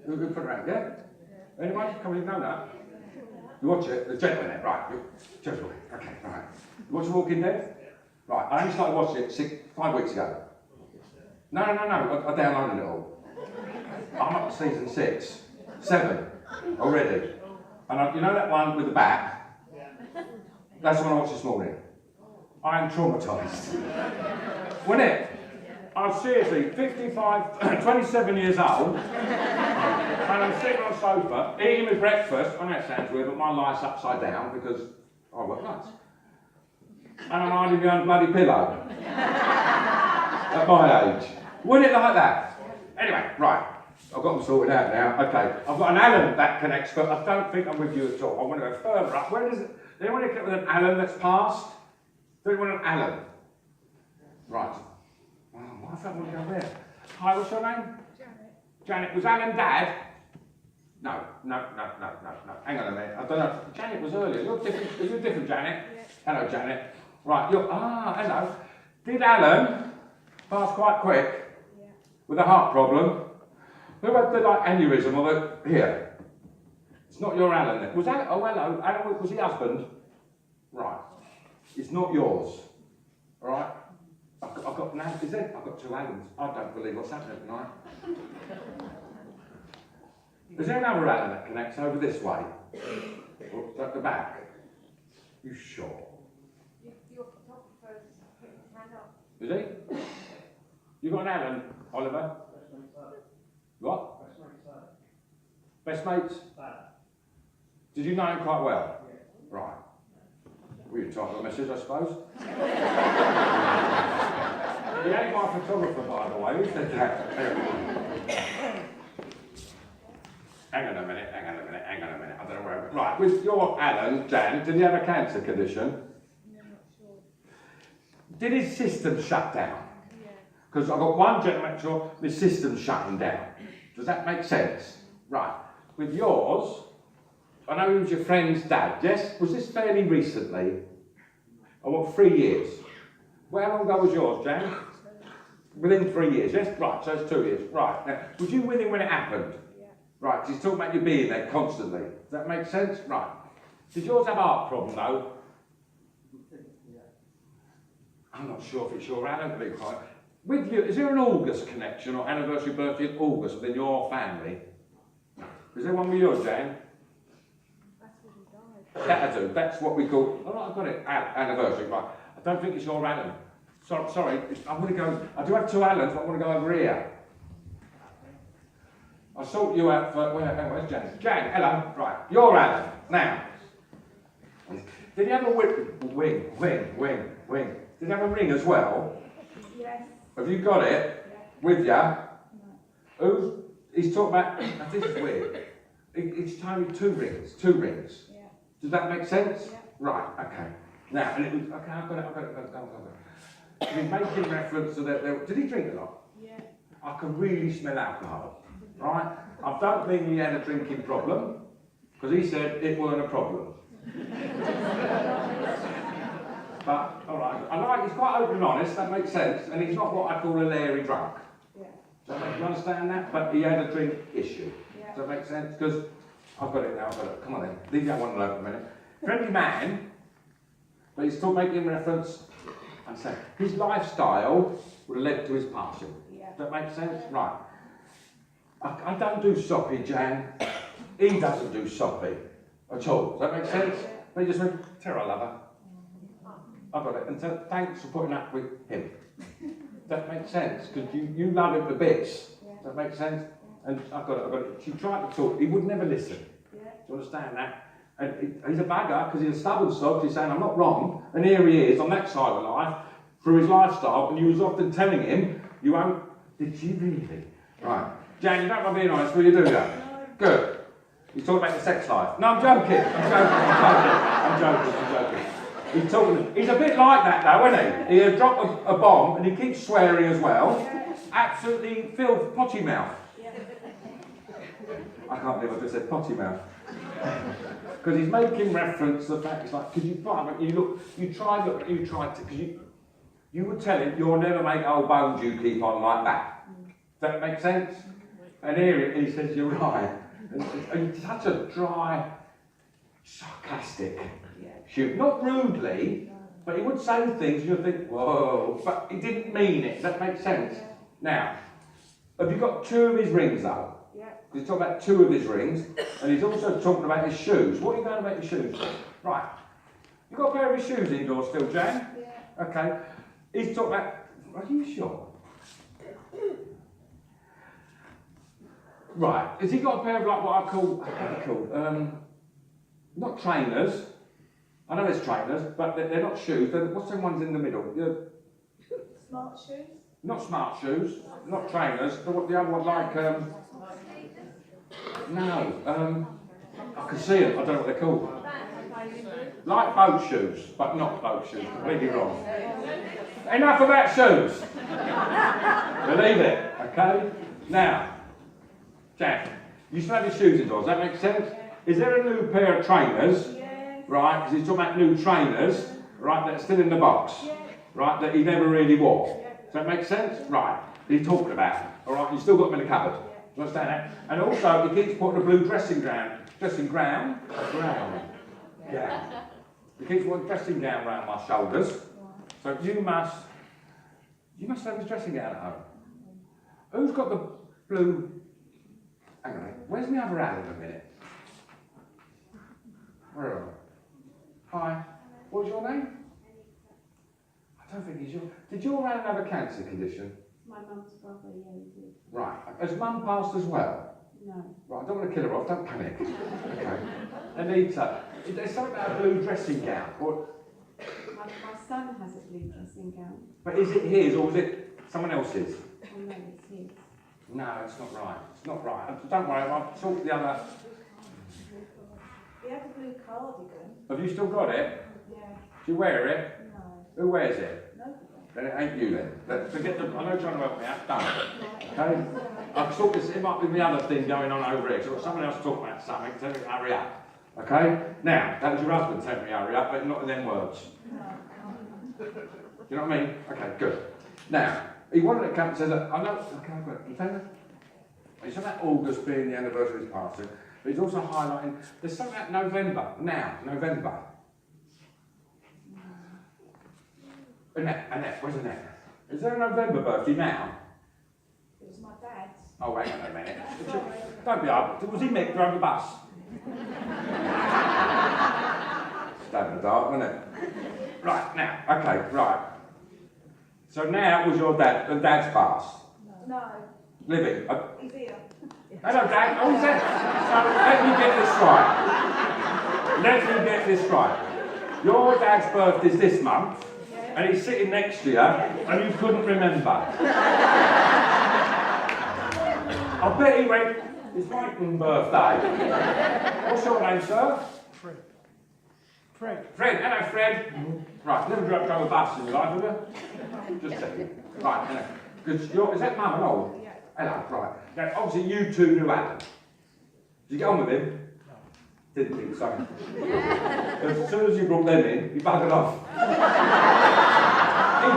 Speaker 2: You're good for around, yeah? Anyone? Come in, no, no. You watch it? The gentleman there, right. Gentleman, okay, right. You watch The Walking Dead? Right, I only started watching it 5 weeks ago. No, I downloaded it all. I'm up to season 6, 7 already. And you know that one with the bat? That's the one I watched this morning. I am traumatised. Wasn't it? I'm seriously 55, 27 years old, and I'm sitting on a sofa, eating my breakfast. I know it sounds weird, but my life's upside down because I work nights. And I'm hiding behind a bloody pillow. At my age. Wasn't it like that? Anyway, right. I've got them sorted out now. Okay. I've got an Allen that connects, but I don't think I'm with you at all. I want to go further up. Where does it? Does anyone connect with an Allen that's passed? Do you want an Allen? Right. Oh, why if I want to go there? Hi, what's your name? Janet. Janet. Was Alan Dad? No. Hang on a minute. I don't know. Janet was earlier. You're different. You're different, Janet. Yes. Hello, Janet. Right. Hello. Did Alan pass quite quick? Yeah. With a heart problem? Who had the aneurysm or the here? It's not your Alan then. Was Alan? Oh, hello. Alan was he husband? Right. It's not yours. All right. I've got an Alan. Is it? I've got 2 Alans. I don't believe what's happening tonight. Is there another Alan that connects over this way? Or at the back? You sure?
Speaker 4: Your photographer put his hand up.
Speaker 2: Is he? You got an Alan, Oliver? What? Best mates? Did you know him quite well? Yeah. Right. Well, you typed a message, I suppose. He ain't my photographer, by the way. Who said that? Hang on a minute. I don't know where. Right, with your Alan, Jan, did he have a cancer condition?
Speaker 4: No, I'm not sure.
Speaker 2: Did his system shut down? Because I've got one gentleman sure the system's shutting down. Does that make sense? Right. With yours, I know he was your friend's dad, yes? Was this fairly recently? Oh, what, 3 years? Well, how long ago was yours, Jan? Within 3 years, yes? Right, so it's 2 years. Right. Now, was you with him when it happened? Yeah. Right, because he's talking about you being there constantly. Does that make sense? Right. Did yours have a heart problem, though? I'm not sure if it's your Alan, to be quite. With you, is there an August connection or anniversary birthday in August within your family? Is there one with yours, Jan?
Speaker 4: That's when he died.
Speaker 2: That'll do. That's what we call. Oh, I've got it. Anniversary. Right. I don't think it's your Alan. Sorry. I want to go. I do have 2 Alans, but I want to go over here. I'll sort you out for. Where's Jan? Jan, hello. Right. Your Alan. Now. Did he have a wing? Did he have a ring as well?
Speaker 4: Yes.
Speaker 2: Have you got it? Yeah. With ya? No. He's talking about, this is weird. It's tiny 2 rings. Yeah. Does that make sense? Yeah. Right, okay. Now, and it was, okay, I've got it. He's making reference to that. Did he drink a lot? Yeah. I can really smell alcohol, right? I don't think he had a drinking problem, because he said it weren't a problem. But, all right, he's quite open and honest, that makes sense, and he's not what I call a Larry drunk. Yeah. Do you understand that? But he had a drink issue. Does that make sense? Because I've got it now, I've got it. Come on then, leave that one alone for a minute. Friendly man, but he's still making reference, and saying his lifestyle would have led to his passing. Does that make sense? Right. I don't do soppy, Jan. He doesn't do soppy at all. Does that make sense? They just went, Tara, I love her. I've got it. And so thanks for putting up with him. Does that make sense? Because you love him to bits. Does that make sense? And I've got it. She tried to talk. He would never listen. Do you understand that? And he's a bagger because he's a stubborn sod. He's saying, I'm not wrong. And here he is on that side of life through his lifestyle. And you was often telling him, you won't. Did she really? Right. Jan, you don't mind being honest, will you do that? No. Good. He's talking about the sex life. No, I'm joking. I'm joking. He's talking. He's a bit like that though, isn't he? He'll drop a bomb and he keeps swearing as well. Absolutely filth, potty mouth. I can't believe I just said potty mouth. Because he's making reference to the fact it's like, because you tried to, because you would tell him, you'll never make old bones, you keep on like that. Does that make sense? And here he says, you're right. And such a dry, sarcastic shoot. Not rudely, but he would say things you'd think, whoa, but he didn't mean it. Does that make sense? Now, have you got 2 of his rings though? He's talking about 2 of his rings, and he's also talking about his shoes. What are you going about his shoes? Right. You got a pair of his shoes indoors still, Jan? Yeah. Okay. He's talking about. Are you sure? Right. Has he got a pair of like what I call not trainers. I know there's trainers, but they're not shoes. What's the ones in the middle?
Speaker 3: Smart shoes?
Speaker 2: Not smart shoes. Not trainers. The other one like no. I can see them. I don't know what they're called. Like boat shoes, but not boat shoes. Completely wrong. Enough about shoes. Believe it. Okay. Now, Jack, you still have your shoes indoors. Does that make sense? Is there a new pair of trainers? Right, because he's talking about new trainers, right, that are still in the box, right, that he never really wore. Does that make sense? Right, he's talking about, all right, you've still got them in the cupboard. Do you understand that? And also, he keeps putting a blue dressing gown. He keeps putting a dressing gown around my shoulders. So you must have his dressing gown at home. Who's got the blue, hang on a minute, where's my other Alan in a minute? Where are we? Hi, what's your name? I don't think he's your. Did your Alan have a cancer condition?
Speaker 5: My mum's brother, yeah, he did.
Speaker 2: Right. Has Mum passed as well?
Speaker 5: No.
Speaker 2: Right, I don't want to kill her off, don't panic. Okay. Anita, there's something about a blue dressing gown. Or...
Speaker 5: My son has a blue dressing gown.
Speaker 2: But is it his or is it someone else's?
Speaker 5: Oh no, it's his.
Speaker 2: No, it's not right. It's not right. Don't worry, I'll talk to the other.
Speaker 3: He had a blue cardigan.
Speaker 2: Have you still got it?
Speaker 3: Yeah.
Speaker 2: Do you wear it?
Speaker 3: No.
Speaker 2: Who wears it?
Speaker 3: Nobody.
Speaker 2: Then it ain't you then. Forget the. I know you're trying to help me out. Don't. Okay. I've thought this. It might be the other thing going on over here. So someone else talking about something. Tell me to hurry up. Okay. Now that was your husband telling me to hurry up, but not in them words. Do you know what I mean? Okay. Good. Now he wanted to come and say that I know. Okay. I've got it. You tell me. He's talking about August being the anniversary of his passing. But he's also highlighting, there's something about November, now, November. Annette, where's Annette? Is there a November birthday now?
Speaker 3: It was my dad's.
Speaker 2: Oh, hang on a minute. Don't be hard. Was he Mick drove the bus? Stab in the dark, wasn't it? Right, now, okay, right. So now was your dad's past?
Speaker 3: No.
Speaker 2: Living?
Speaker 3: He's here.
Speaker 2: Hello, Dad. Oh, is that? So, let me get this right. Your dad's birthday's this month, and he's sitting next to you, and you couldn't remember. I bet he went, it's my birthday. What's your name, sir? Fred. Fred. Hello, Fred. Right, never drove a bus in your life, have you? Just checking. Right, hello. Because is that Mum and all? Hello, right. Now, obviously, you two knew Alan. Did you get on with him? No. Didn't think so. As soon as you brought them in, you buggered off.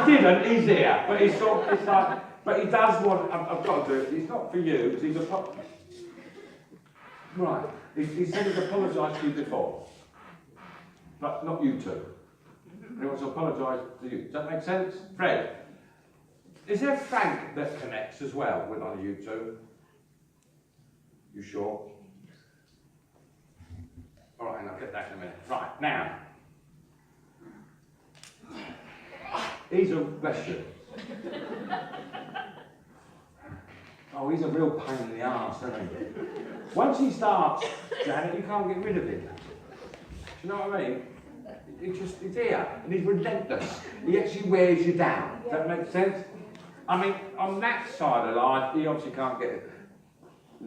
Speaker 2: He didn't, he's here. But he's sort of, it's like, but he does want, I've got to do it. It's not for you, because he's a Right. He said he'd apologised to you before, but not you two. He wants to apologise to you. Does that make sense? Fred, is there Frank that connects as well with either you two? You sure? All right, and I'll get that in a minute. Right, now. He's a, bless you. Oh, he's a real pain in the arse, isn't he? Once he starts, Janet, you can't get rid of him. Do you know what I mean? He's here, and he's relentless. He actually wears you down. Does that make sense? I mean, on that side of life, he obviously can't get a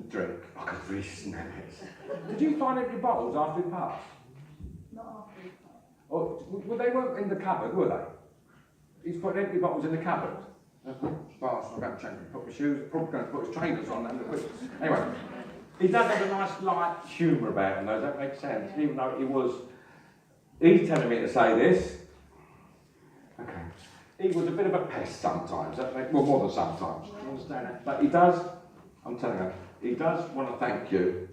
Speaker 2: drink. I could really smell it. Did you find empty bottles after he passed?
Speaker 3: Not after the part.
Speaker 2: Oh, well, they weren't in the cupboard, were they? He's put empty bottles in the cupboard. Bastard, I'm going to change, put my shoes, probably going to put his trainers on and quick. Anyway, he does have a nice light humour about him though, does that make sense? Even though he was, he's telling me to say this. Okay. He was a bit of a pest sometimes, that make, well more than sometimes, you understand that? But he does, I'm telling you, he does want to thank you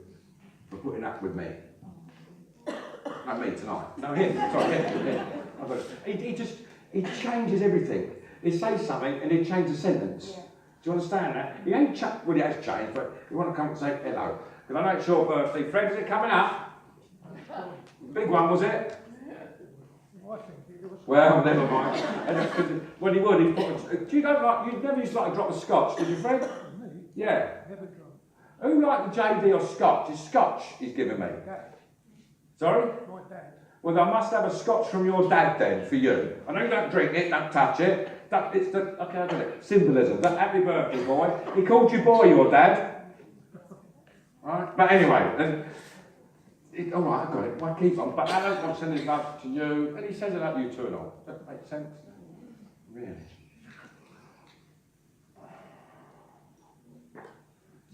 Speaker 2: for putting up with me. Not me tonight, no him, sorry, him. He changes everything. He says something and he changes a sentence. Yeah. Do you understand that? He ain't well, he has changed, but he want to come and say hello. Because I know it's your birthday. Fred, is it coming up? Big one, was it? Well, never mind. When he would, he'd put do you don't like, you never used to like a drop of scotch, did you, Fred? Me? Yeah. Never drunk. Who liked the JD or scotch? It's scotch he's giving me. Dad. Sorry? My dad. Well, I must have a scotch from your dad then, for you. I know you don't drink it, don't touch it. It's the, okay, I got it. Symbolism. That happy birthday, boy. He called you boy, your dad. Right? But anyway, all right, I got it. Well, keep on. But Alan wants to send his love to you, and he says it about you too and all. Does that make sense? Really?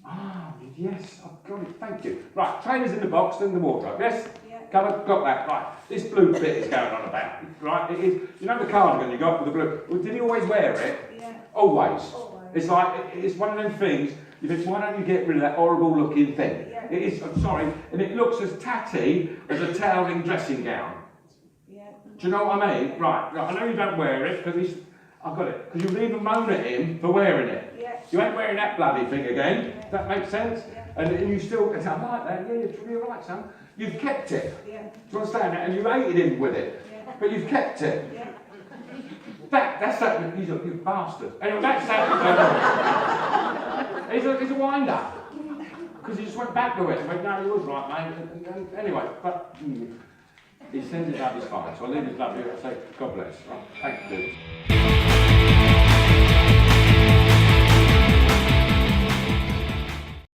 Speaker 2: Ah, yes, I've got it. Thank you. Right, trainers in the box, then the wardrobe. Yes? Got that, right. This blue bit is going on about, right? It is, you know the cardigan you got with the blue, well, did he always wear it?
Speaker 3: Yeah.
Speaker 2: Always. It's like, it's one of them things, you think, why don't you get rid of that horrible looking thing?
Speaker 3: Yeah.
Speaker 2: It is, I'm sorry, and it looks as tatty as a toweling dressing gown.
Speaker 3: Yeah.
Speaker 2: Do you know what I mean? Right, I know you don't wear it, because he's, I've got it, because you'll even moan at him for wearing it.
Speaker 3: Yeah.
Speaker 2: You ain't wearing that bloody thing again,
Speaker 3: Yeah.
Speaker 2: does that make sense?
Speaker 3: Yeah.
Speaker 2: And you still, I like that, yeah, you're right, son. You've kept it.
Speaker 3: Yeah.
Speaker 2: Do you understand that? And you hated him with it.
Speaker 3: Yeah.
Speaker 2: But you've kept it.
Speaker 3: Yeah.
Speaker 2: That's that. He's a bastard. Anyway, that's that. He's a wind-up. Because he just went back to it and went, no, he was right, mate. And anyway, but he sends his love, he's fine. So I leave his love here and say, God bless. Right? Thank you.